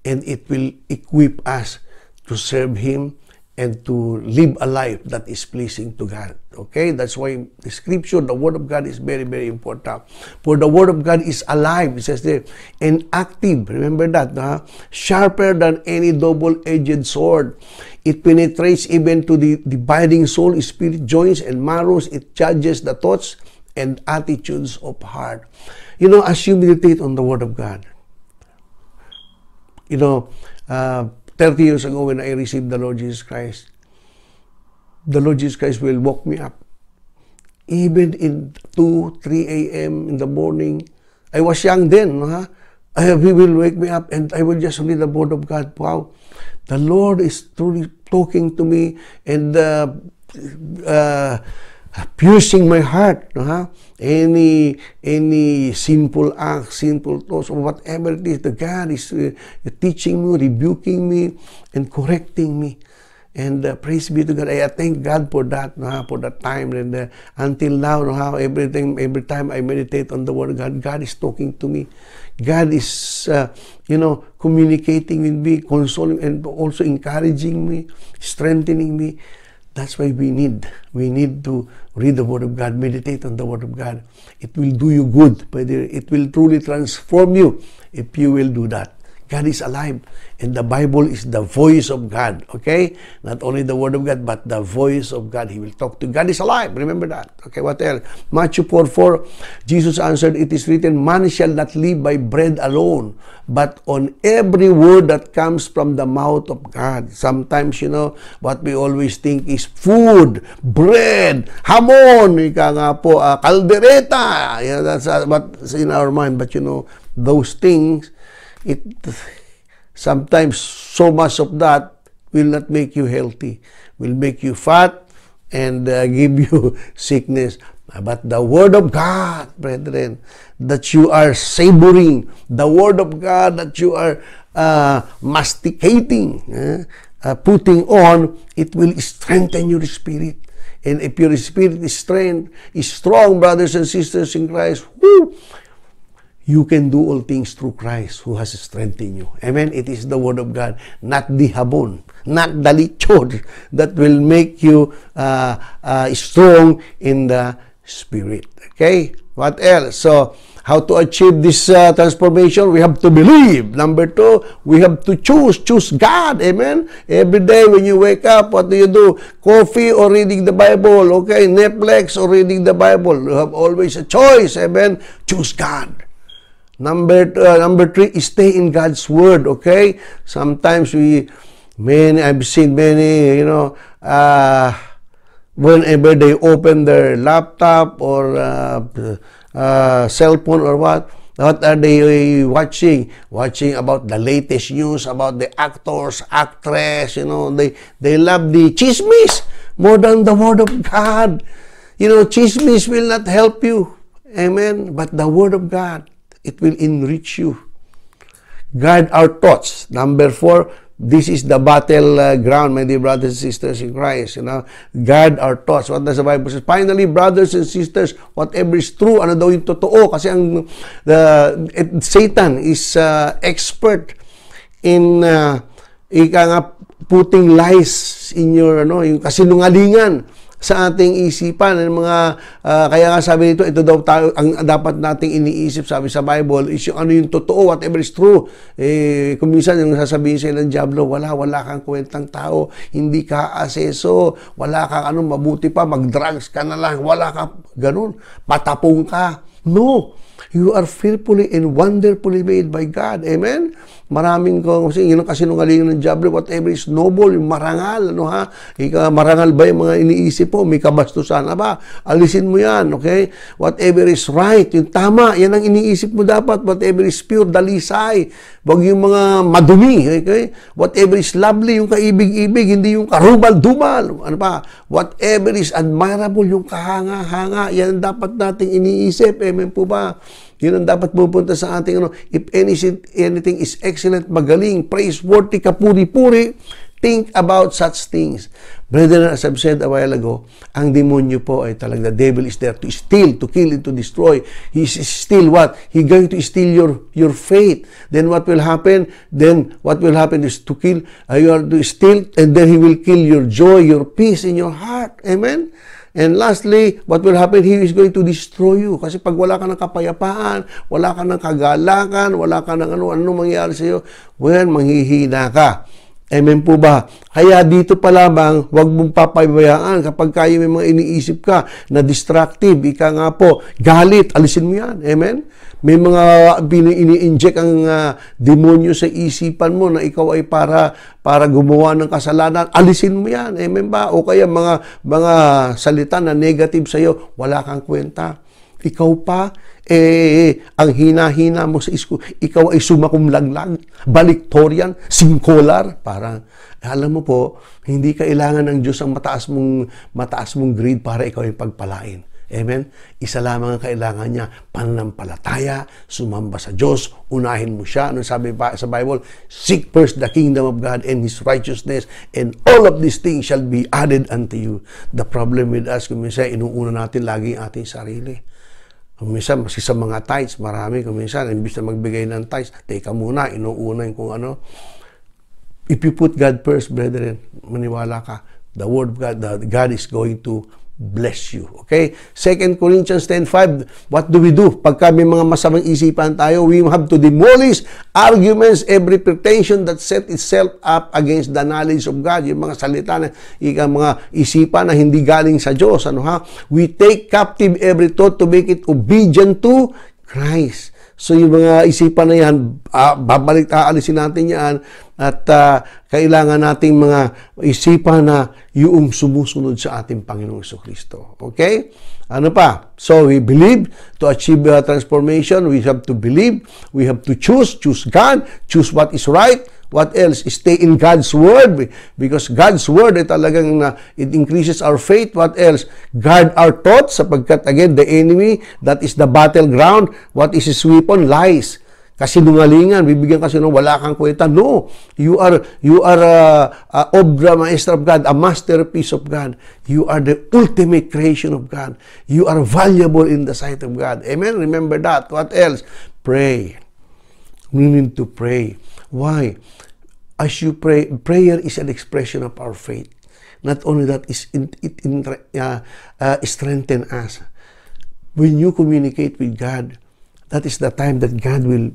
and it will equip us to serve Him and to live a life that is pleasing to God. Okay? That's why the scripture, the word of God is very, very important. For the word of God is alive, it says there, and active. Remember that, sharper than any double-edged sword. It penetrates even to the dividing soul, spirit, joints, and marrows. It judges the thoughts and attitudes of heart. You know, as you meditate on the word of God, you know, 30 years ago when I received the Lord Jesus Christ will woke me up. Even in 2, 3 a.m. in the morning, I was young then, He will wake me up and I will just read the word of God. Wow, the Lord is truly talking to me and piercing my heart. Any sinful act, sinful thoughts, or whatever it is, the God is teaching me, rebuking me, and correcting me. And praise be to God. I thank God for that, for that time. And until now, every time I meditate on the Word of God, God is talking to me. God is, communicating with me, consoling, and also encouraging me, strengthening me. That's why we need to read the Word of God, meditate on the Word of God. It will do you good. It will truly transform you if you will do that. God is alive, and the Bible is the voice of God, okay? Not only the Word of God, but the voice of God. He will talk to you. God is alive. Remember that. Okay, what else? Matthew 4:4, Jesus answered, "It is written, man shall not live by bread alone, but on every word that comes from the mouth of God." Sometimes, what we always think is food, bread, hamon, caldereta. Yeah, that's what's in our mind. But, those things, sometimes so much of that will not make you healthy, will make you fat and give you sickness. But the Word of God, brethren, that you are savoring, the Word of God that you are masticating, putting on, it will strengthen your spirit. And if your spirit is strong, brothers and sisters in Christ, you can do all things through Christ who has strengthened you. Amen? It is the Word of God, not the habon, not the lechon, that will make you strong in the Spirit. Okay? What else? So, how to achieve this transformation? We have to believe. Number 2, we have to choose God. Amen? Every day when you wake up, what do? Coffee or reading the Bible? Okay? Netflix or reading the Bible? You have always a choice. Amen? Choose God. Number 3 is stay in God's Word, okay? Sometimes I've seen many, whenever they open their laptop or cell phone or what are they watching? Watching about the latest news, about the actors, actress, they love the chismis more than the Word of God. Chismis will not help you, amen? But the Word of God, it will enrich you. Guard our thoughts. Number 4, this is the battleground, my dear brothers and sisters in Christ. Guard our thoughts. What does the Bible say? Finally, brothers and sisters, whatever is true, ano daw yung totoo? Kasi Satan is expert in putting lies in your yung kasinungalingan sa ating isipan. Kaya nga sabi nito, ito daw ang dapat nating iniisip, sabi sa Bible, is yung yung totoo, whatever is true. Kung minsan yung sasabihin sa'yo ng Diablo, wala kang kwentang tao, hindi ka aseso, wala kang mabuti pa, mag-drugs ka na lang, wala ka, ganun, patapong ka. No! You are fearfully and wonderfully made by God. Amen? Maraming kasinungalingan ng Diablo, whatever is noble, yung marangal, marangal ba yung mga iniisip mo? May kabastusan na ba? Alisin mo yan, okay? Whatever is right, yung tama, yan ang iniisip mo dapat. Whatever is pure, dalisay. Wag yung mga madumi, okay? Whatever is lovely, yung kaibig-ibig, hindi yung karubal-dumal. Ano pa? Whatever is admirable, yung kahanga-hanga, yan dapat nating iniisip. Amen po ba? Yun ang dapat pupunta sa ating if anything is excellent, magaling, praiseworthy, kapuri-puri, think about such things. Brethren, as I've said a while ago, ang demonyo po ay talagang the devil is there to steal, to kill, and to destroy. He is still what? He going to steal your faith. Then what will happen? Then what will happen is to kill, you are to steal, and then he will kill your joy, your peace in your heart. Amen? And lastly, what will happen? He is going to destroy you. Kasi pag wala ka ng kapayapaan, wala ka ng kagalakan, wala ka ng ano mangyayari sa iyo, well, manghihina ka. Amen po ba? Kaya dito pa lamang, huwag mong papabayaan kapag kayo may mga iniisip ka na distractive, ika nga po, galit, alisin mo yan. Amen? May mga ini-inject ang demonyo sa isipan mo na ikaw ay para gumawa ng kasalanan, alisin mo yan. Amen ba? O kaya mga salita na negative sa iyo, wala kang kwenta. Ikaw pa, ang hina-hina mo sa isko, ikaw ay sumakumlaglag, baliktorian, singkolar, parang, alam mo po, hindi kailangan ng Diyos ang mataas mong grade para ikaw ay pagpalain. Amen? Isa lamang ang kailangan niya, pananampalataya, sumamba sa Diyos, unahin mo siya. Ano sabi pa sa Bible? Seek first the kingdom of God and His righteousness, and all of these things shall be added unto you. The problem with us, kung minsan, inuuna natin lagi ang ating sarili. Kuminsan, kasi sa mga tithes, marami kuminsan, imbis na magbigay ng tithes, teka muna, inuuna yung kung ano. If you put God first, brethren, maniwala ka, the Word of God, God is going to bless you. Okay? 2 Corinthians 10:5, what do we do? Pagka may mga masamang isipan tayo, we have to demolish arguments, every pretension that set itself up against the knowledge of God. Yung mga salita na, mga isipan na hindi galing sa Diyos. Ano ha? We take captive every thought to make it obedient to Christ. So yung mga isipan na yan, aalisin natin yan at kailangan nating mga isipan na yung sumusunod sa ating Panginoong Jesucristo. Okay? Ano pa? So we believe to achieve transformation. We have to believe. We have to choose God, choose what is right. What else? Stay in God's Word. Because God's Word ay talagang it increases our faith. What else? Guard our thoughts sapagkat again, the enemy, that is the battleground. What is his weapon? Lies. Kasinungalingan. Bibigyan kasi nung wala kang kwenta. No. You are obra maestra of God, a masterpiece of God. You are the ultimate creation of God. You are valuable in the sight of God. Amen? Remember that. What else? Pray. We need to pray. Why? As you pray, prayer is an expression of our faith. Not only that, it strengthens us. When you communicate with God, that is the time that God will,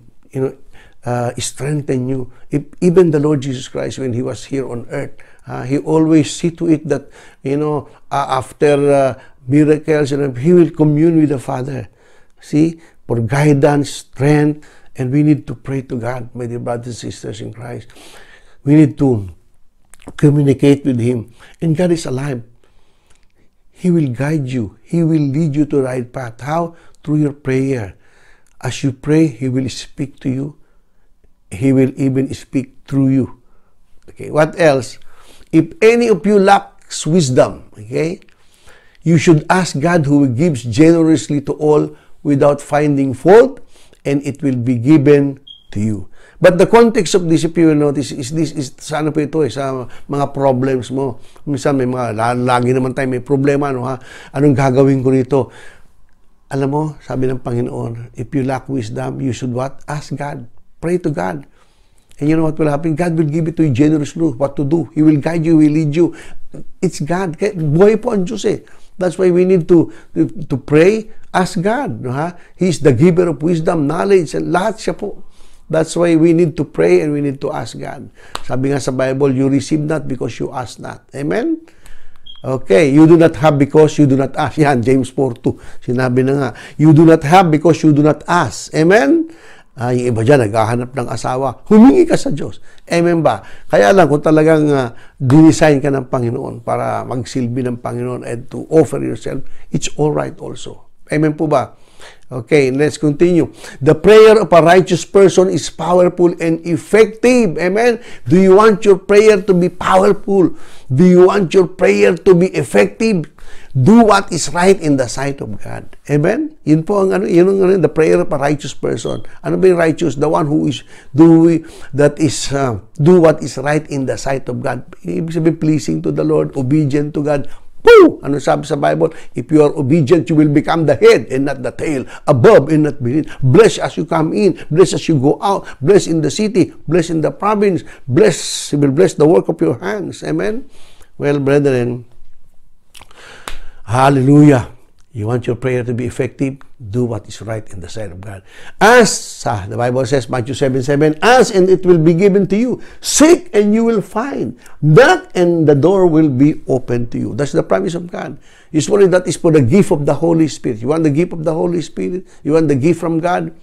strengthen you. Even the Lord Jesus Christ, when He was here on earth, He always see to it that, after miracles, He will commune with the Father. See, for guidance, strength, and we need to pray to God, my dear brothers and sisters in Christ. We need to communicate with Him. And God is alive. He will guide you. He will lead you to the right path. How? Through your prayer. As you pray, He will speak to you. He will even speak through you. Okay, what else? If any of you lacks wisdom, okay, you should ask God, who gives generously to all without finding fault, and it will be given to you. But the context of this, if you will notice, is sa ano po ito, sa mga problems mo. Minsan may lagi naman tayo may problema, anong gagawin ko nito? Alam mo, sabi ng Panginoon, if you lack wisdom, you should what? Ask God. Pray to God. And you know what will happen? God will give it to you generously what to do. He will guide you, He will lead you. It's God. Buhay po ang Diyos eh. That's why we need to pray, ask God. He's the giver of wisdom, knowledge, and lahat siya po. That's why we need to pray and we need to ask God. Sabi nga sa Bible, you receive not because you ask not. Amen? Okay, you do not have because you do not ask. Yan, James 4:2. Sinabi na nga, you do not have because you do not ask. Amen? Yung iba dyan, naghahanap ng asawa. Humingi ka sa Diyos. Amen ba? Kaya lang, kung talagang dinesign ka ng Panginoon para magsilbi ng Panginoon and to offer yourself, it's all right also. Amen po ba? Okay, let's continue. The prayer of a righteous person is powerful and effective. Amen? Do you want your prayer to be powerful? Do you want your prayer to be effective? Do what is right in the sight of God. Amen? Yun po ang the prayer of a righteous person. Ano ba yung righteous? The one who is do what is right in the sight of God. Ibig sabihin, pleasing to the Lord, obedient to God. Poo! Ano sabi sa Bible? If you are obedient, you will become the head and not the tail, above and not beneath. Blessed as you come in, blessed as you go out, blessed in the city, blessed in the province, blessed, He will bless the work of your hands. Amen? Well, brethren, hallelujah. You want your prayer to be effective? Do what is right in the sight of God. Ask, the Bible says, Matthew 7:7, ask and it will be given to you. Seek and you will find. Knock and the door will be open to you. That's the promise of God. Usually that is for the gift of the Holy Spirit. You want the gift of the Holy Spirit? You want the gift from God?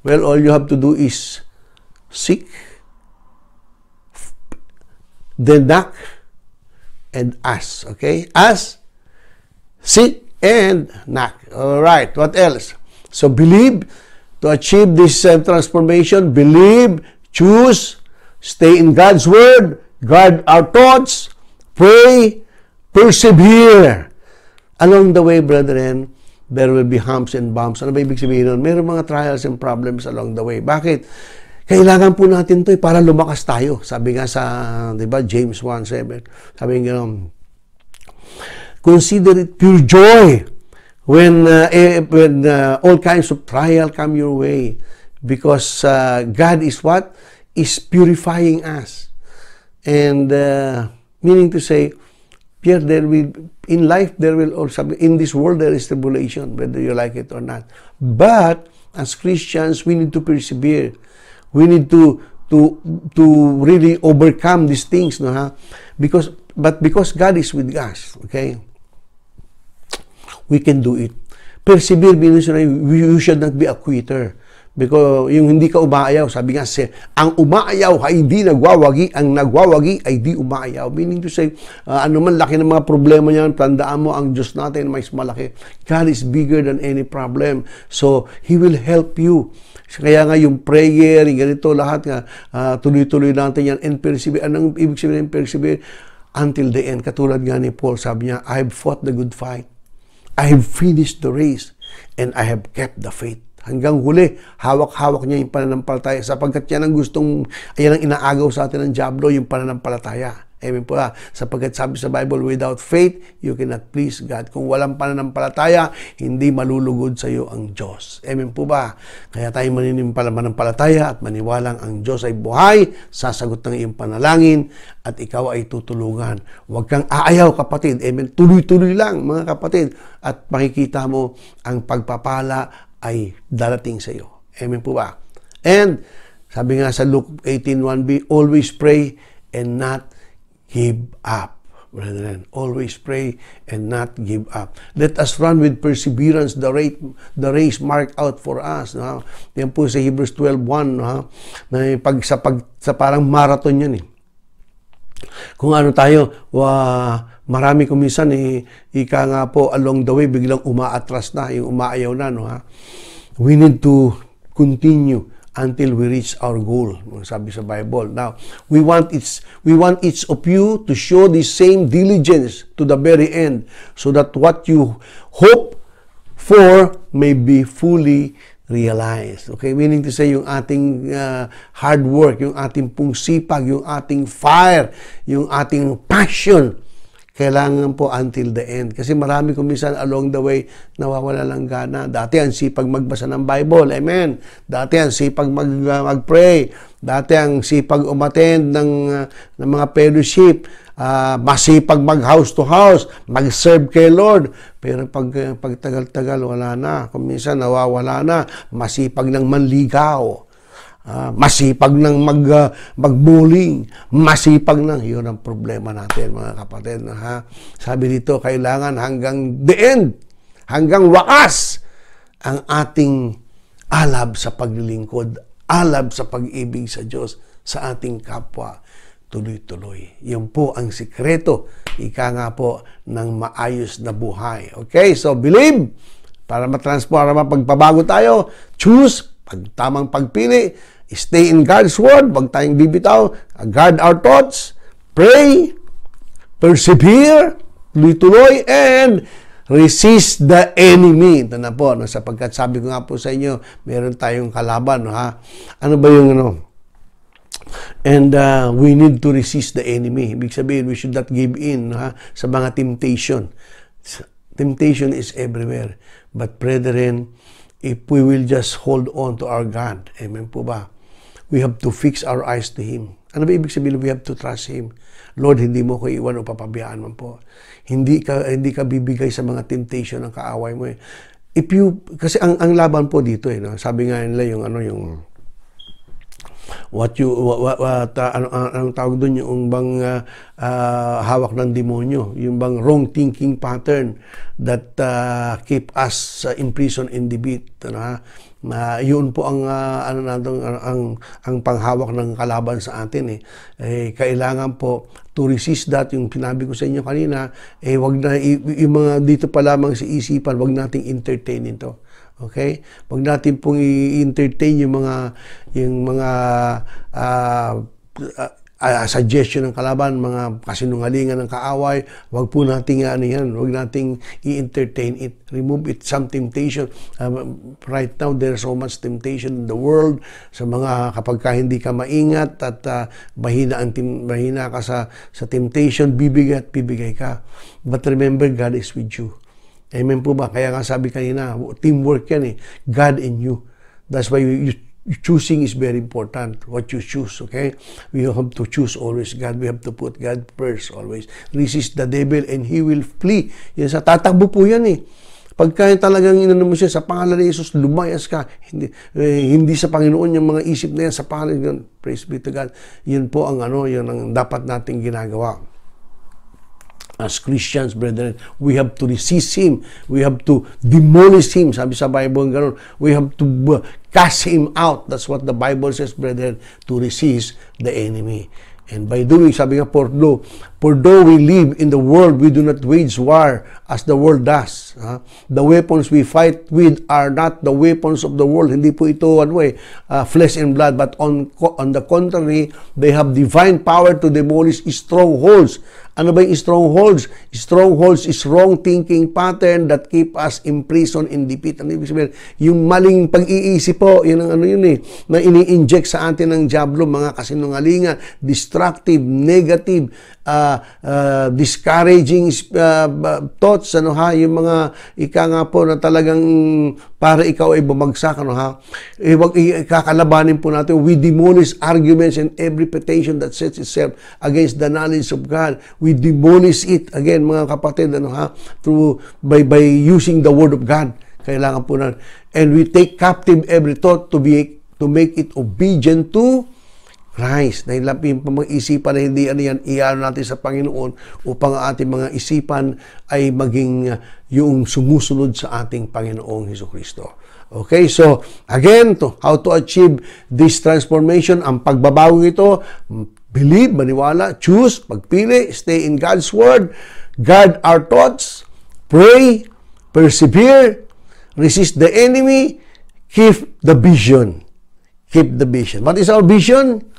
Well, all you have to do is seek, then knock, and ask. Okay? Ask, seek, and knock. All right. What else? So believe to achieve this transformation. Believe, choose, stay in God's word, guard our thoughts, pray, persevere. Along the way, brethren, there will be humps and bumps. Ano ba ibig sabihin nun? Mayroon mga trials and problems along the way. Bakit? Kailangan po natin to para lumakas tayo. Sabi nga sa, di ba, James 1:7. Sabi nga, consider it pure joy when all kinds of trial come your way, because God is what? Is purifying us. And meaning to say, Pierre, in life there will also, in this world there is tribulation, whether you like it or not. But as Christians, we need to persevere. We need to really overcome these things, no? Because God is with us, okay? We can do it. Persevere means you should not be a quitter. Because yung hindi ka umaayaw, sabi nga, ang umaayaw ay hindi nagwawagi, ang nagwawagi ay di umaayaw. Meaning to say, ano man laki ng mga problema niyan, tandaan mo, ang Diyos natin mas malaki. God is bigger than any problem. So, He will help you. Kaya nga yung prayer, yung ganito, lahat nga, tuloy-tuloy natin yan, and persevere. Anong ibig sabihin ng persevere? Until the end. Katulad nga ni Paul, sabi niya, I have fought the good fight. I have finished the race, and I have kept the faith. Hanggang huli, hawak-hawak niya yung pananampalataya, sapagkat yan ang yan ang inaagaw sa atin ng diablo, yung pananampalataya. Amen po. Sapagkat sabi sa Bible, without faith, you cannot please God. Kung walang pananampalataya, hindi malulugod sa iyo ang Diyos. Amen po ba? Kaya tayo mananampalataya at maniwalang ang Diyos ay buhay, sasagot ng iyong panalangin, at ikaw ay tutulungan. Huwag kang aayaw, kapatid. Amen. Tuloy-tuloy lang, mga kapatid. At makikita mo ang pagpapala ay darating sa iyo. Amen po ba? And, sabi nga sa Luke 18:1b, always pray and not give up. Brethren, always pray and not give up. Let us run with perseverance the race marked out for us. No? Yan po sa Hebrews 12:1, no? Na sa parang marathon yan eh. Kung ano tayo, marami kuminsan ika nga po along the way biglang umaatras na, yung umaayaw na, no? We need to continue until we reach our goal, sabi sa Bible. Now, we want each of you to show the same diligence to the very end, so that what you hope for may be fully realized. Okay, meaning to say, yung ating hard work, yung ating pong sipag, yung ating fire, yung ating passion, kailangan po until the end. Kasi marami kuminsan along the way nawawala lang gana. Dati ang sipag magbasa ng Bible. Amen. Dati ang sipag mag-pray. Dati ang sipag umattend ng mga fellowship. Masipag mag-house to house. Mag-serve kay Lord. Pero pag tagal-tagal wala na. Kuminsan nawawala na. Masipag ng manligaw. Masipag ng mag-bullying, masipag ng, yun ang problema natin, mga kapatid. Sabi dito, kailangan hanggang the end, hanggang wakas, ang ating alab sa paglilingkod, alab sa pag-ibig sa Diyos, sa ating kapwa, tuloy-tuloy. Yun po ang sikreto, ika nga po, ng maayos na buhay. Okay, so believe, Para mapagpabago tayo, choose, tamang pagpili, stay in God's Word, wag tayong bibitaw, guard our thoughts, pray, persevere, tuloy-tuloy, and resist the enemy. Ito na po, sapagkat sabi ko nga po sa inyo, meron tayong kalaban, ha? Ano ba yung And we need to resist the enemy. Ibig sabihin, we should not give in, ha, sa mga temptation. Temptation is everywhere. But brethren, if we will just hold on to our God, amen po ba? We have to fix our eyes to Him. Ano ba ibig sabihin? We have to trust Him. Lord, hindi mo ko iwan o papabayaan man po. Hindi ka bibigay sa mga temptation ng kaaway mo. Kasi ang laban po dito, no? Sabi nga nila yung anong tawag doon, yung bang hawak ng demonyo, yung bang wrong thinking pattern that keep us in prison in debate, yun po ang ang panghawak ng kalaban sa atin, kailangan po to resist that. Yung sinabi ko sa inyo kanina, wag na yung mga dito pa lamang sa isipan, wag nating entertain ito. Okay? Wag natin pong i-entertain yung mga suggestion ng kalaban, mga kasinungalingan ng kaaway. Wag po nating wag nating i-entertain it. Remove it. Some temptation. Right now, there's so much temptation in the world. Sa mga kapag hindi ka maingat at mahina ka sa temptation, bibigay ka. But remember, God is with you. Amen po ba? Kaya nga sabi kanina, teamwork yan God in you. That's why choosing is very important. What you choose, okay? We have to choose always God. We have to put God first always. Resist the devil and he will flee. Yan, sa tatakbo po yan Pagka talagang inano mo siya sa pangalan ni Jesus, lumayas ka. Hindi sa Panginoon yung mga isip na yan, sa pangalan ni God. Praise be to God. Yun po ang yun ang dapat nating ginagawa. As Christians, brethren, we have to resist Him. We have to demolish Him. Sabi sa Bible, gano'n. We have to cast Him out. That's what the Bible says, brethren, to resist the enemy. And by doing, sabi nga, for though we live in the world, we do not wage war as the world does. The weapons we fight with are not the weapons of the world. Hindi po ito, flesh and blood, but on the contrary, they have divine power to demolish strongholds. Ano ba yung strongholds? Strongholds is wrong thinking pattern that keep us imprisoned in defeat. Ano ibig sabihin? Yung maling pag-iisip po, yun ang na ini-inject sa atin ng diablo, mga kasinungalingan, destructive, negative, discouraging thoughts, yung mga ika nga po na talagang para ikaw ay bumagsak, kakalabanin po natin. We demolish arguments and every pretension that sets itself against the knowledge of God. We demolish it, again, mga kapatid, by using the Word of God. Kailangan po na. And we take captive every thought to make it obedient to Christ. Dahil yung pamag-isipan na hindi iyan natin sa Panginoon upang ating mga isipan ay maging yung sumusunod sa ating Panginoong Hesukristo. Okay, so again, how to achieve this transformation, ang pagbabago ito, believe, maniwala, choose, pagpili, stay in God's Word, guard our thoughts, pray, persevere, resist the enemy, keep the vision. Keep the vision. What is our vision?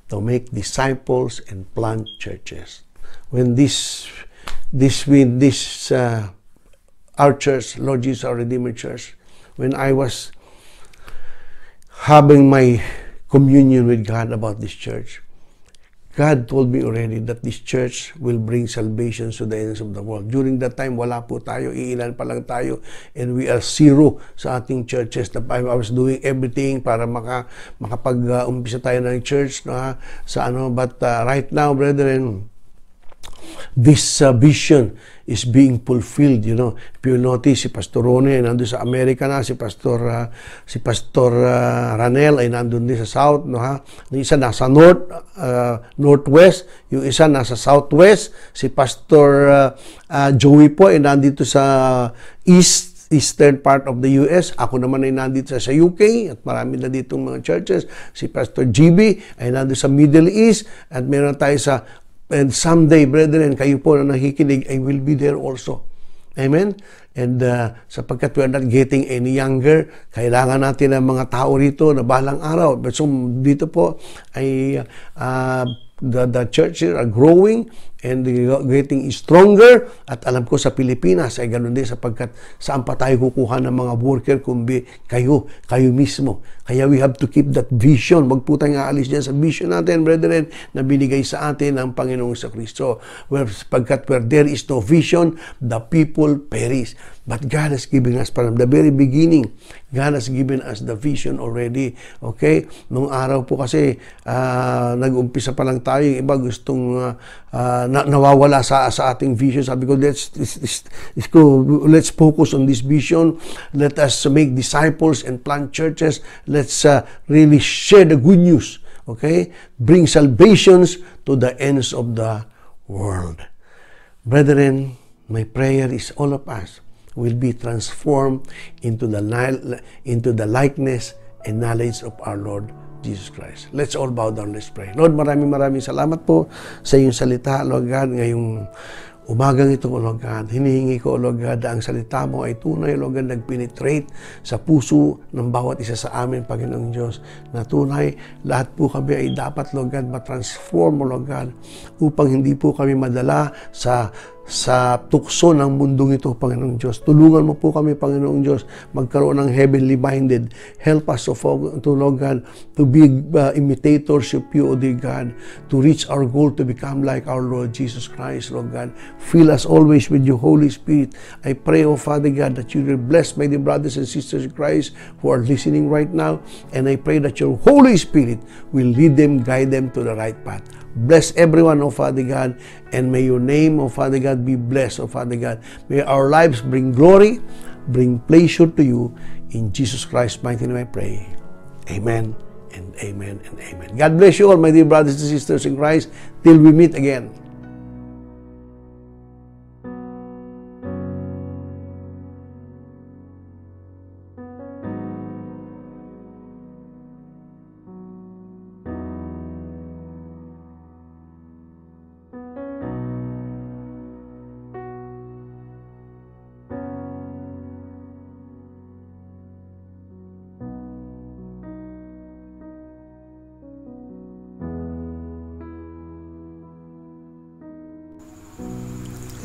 To make disciples and plant churches. When our church, Lord Jesus, our Redeemer Church, when I was having my communion with God about this church, God told me already that this church will bring salvation to the ends of the world. During that time, wala po tayo, iilan pa lang tayo, and we are zero sa ating churches. I was doing everything para makapag-umpisa tayo ng church, but right now, brethren, this vision is being fulfilled. If you notice, si Pastor Rone ay nandun sa Amerika na, si Pastor Ranel ay nandun din sa South, Yung isa nasa Northwest, yung isa nasa Southwest, si Pastor Joey po ay nandito sa Eastern part of the US. Ako naman ay nandito sa UK at marami na ditong mga churches. Si Pastor GB ay nandito sa Middle East at meron tayo and someday, brethren, kayo po na nakikinig, I will be there also. Amen? And sapagkat we are not getting any younger, kailangan natin ng mga tao rito na balang araw. So dito po ay the churches are growing and getting stronger, at alam ko sa Pilipinas ay ganoon din, sapagkat saan pa tayo kukuha ng mga worker kundi kayo mismo. Kaya we have to keep that vision. Wag po tayong aalis dyan sa vision natin, brethren, na binigay sa atin ng Panginoong Kristo. Sapagkat where there is no vision, the people perish. But God has given us from the very beginning, God has given us the vision already. Okay? Nung araw po kasi, nag-umpisa pa lang tayo, yung iba gustong nawawala sa ating vision. Sabi ko, let's focus on this vision. Let us make disciples and plant churches. Let's really share the good news. Okay? Bring salvations to the ends of the world. Brethren, my prayer is all of us will be transformed into the likeness and knowledge of our Lord Jesus Christ. Let's all bow down, let's pray. Lord, maraming salamat po sa iyong salita, Lord God, ngayong umagang ito, Lord God. Hinihingi ko, Lord God, ang salita mo ay tunay, Lord God, nag-penetrate sa puso ng bawat isa sa amin, Panginoong Diyos, na tunay, lahat po kami ay dapat, Lord God, matransform, Lord God, upang hindi po kami madala sa tukso ng mundong ito, Panginoong Diyos. Tulungan mo po kami, Panginoong Diyos, magkaroon ng heavenly minded. Help us to Lord God, to be imitators of you, O dear God, to reach our goal to become like our Lord Jesus Christ, Lord God. Fill us always with your Holy Spirit. I pray, O Father God, that you will bless my dear brothers and sisters in Christ who are listening right now, and I pray that your Holy Spirit will lead them, guide them to the right path. Bless everyone, O Father God, and may your name, O Father God, be blessed, O Father God. May our lives bring glory, bring pleasure to you. In Jesus Christ's mighty name I pray. Amen and amen and amen. God bless you all, my dear brothers and sisters in Christ, till we meet again.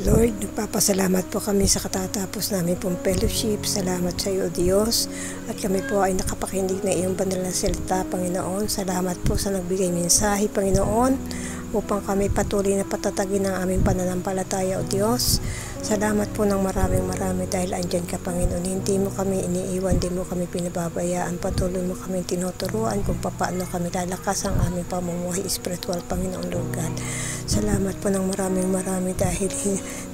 Lord, nagpapasalamat po kami sa katatapos namin pong fellowship. Salamat sa iyo, Diyos. At kami po ay nakapakinig na iyong banal na salita, Panginoon. Salamat po sa nagbigay mensahe, Panginoon, upang kami patuloy na patatagin ang aming pananampalataya, O Diyos. Salamat po ng maraming dahil andyan ka, Panginoon. Hindi mo kami iniiwan, hindi mo kami pinababayaan. Patuloy mo kami tinuturuan kung paano kami lalakas ang aming pamumuhay spiritual, Panginoon, Lord God. Salamat po ng maraming dahil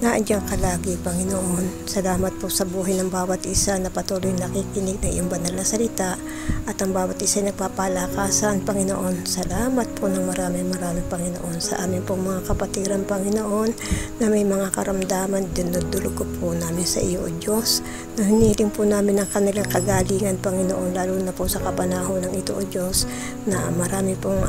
naandyan ka lagi, Panginoon. Salamat po sa buhay ng bawat isa na patuloy nakikinig na iyong banal na salita, at ang bawat isa nagpapalakasan, Panginoon. Salamat po ng maraming Panginoon, sa aming pong mga kapatiran, Panginoon, na may mga karamdaman. Dinudulog ko po namin sa iyo, O Diyos, na hiniling po namin ang kanilang kagalingan, Panginoon, lalo na po sa kapanahon ng ito, O Diyos, na marami pong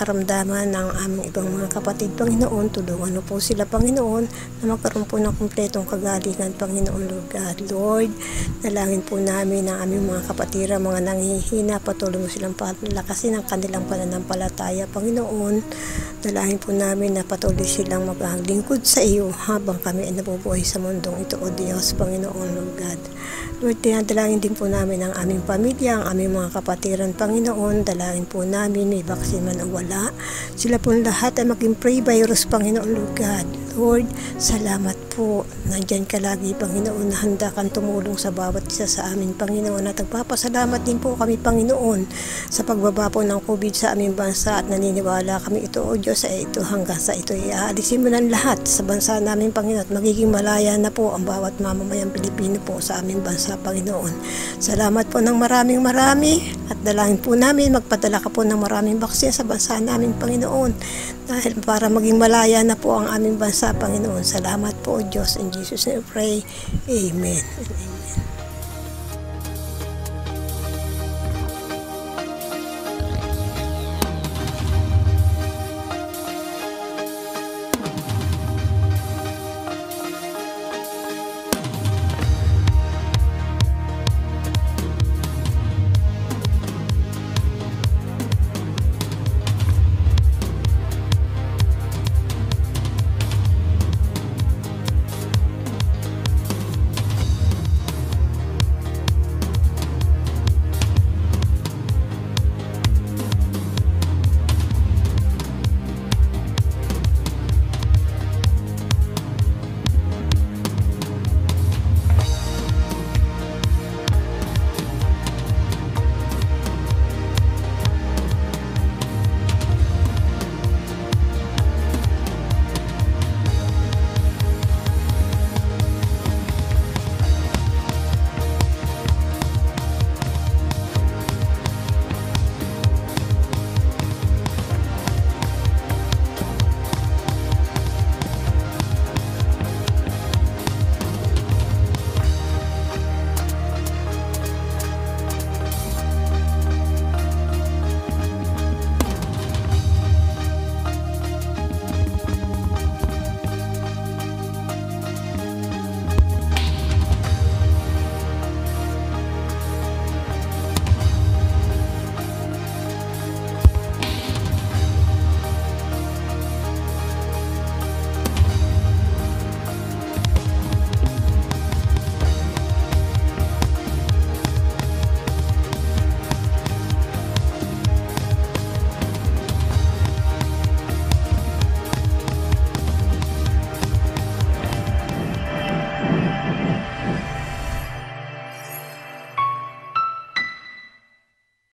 karamdaman ng aming ibang mga kapatid, Panginoon. Tulungan mo po sila, Panginoon, na magkaroon po ng kumpletong kagalingan, Panginoon, Lord God. Lord, nalangin po namin ang aming mga kapatira, mga nanghihina, patuloy mo silang palakasin ang kanilang pananampalataya, Panginoon. Nalangin po namin na patuloy silang maglingkod sa iyo habang kami ay nabubuhay sa mundong ito, O Diyos, Panginoon, Lord God. Lord, dinadalangin din po namin ang aming pamilya, ang aming mga kapatiran, Panginoon. Dalangin po namin, may vaccine man o wala, sila po lahat ay maging pre-virus, Panginoon, Lord God. Lord, salamat po. Nandyan ka lagi, Panginoon, na handa kang tumulong sa bawat isa sa amin, Panginoon. At nagpapasalamat din po kami, Panginoon, sa pagbaba po ng COVID sa aming bansa, at naniniwala kami ito, O Diyos, ay ito hanggang sa ito iaalisin mo ng lahat sa bansa namin, Panginoon, at magiging malaya na po ang bawat mamamayang Pilipino po sa aming bansa, Panginoon. Salamat po ng maraming at dalangin po namin magpadala ka po ng maraming baksin sa bansa namin, Panginoon, dahil para maging malaya na po ang aming bansa, Panginoon. Salamat po, O Diyos. In Jesus' name we pray. Amen. Amen.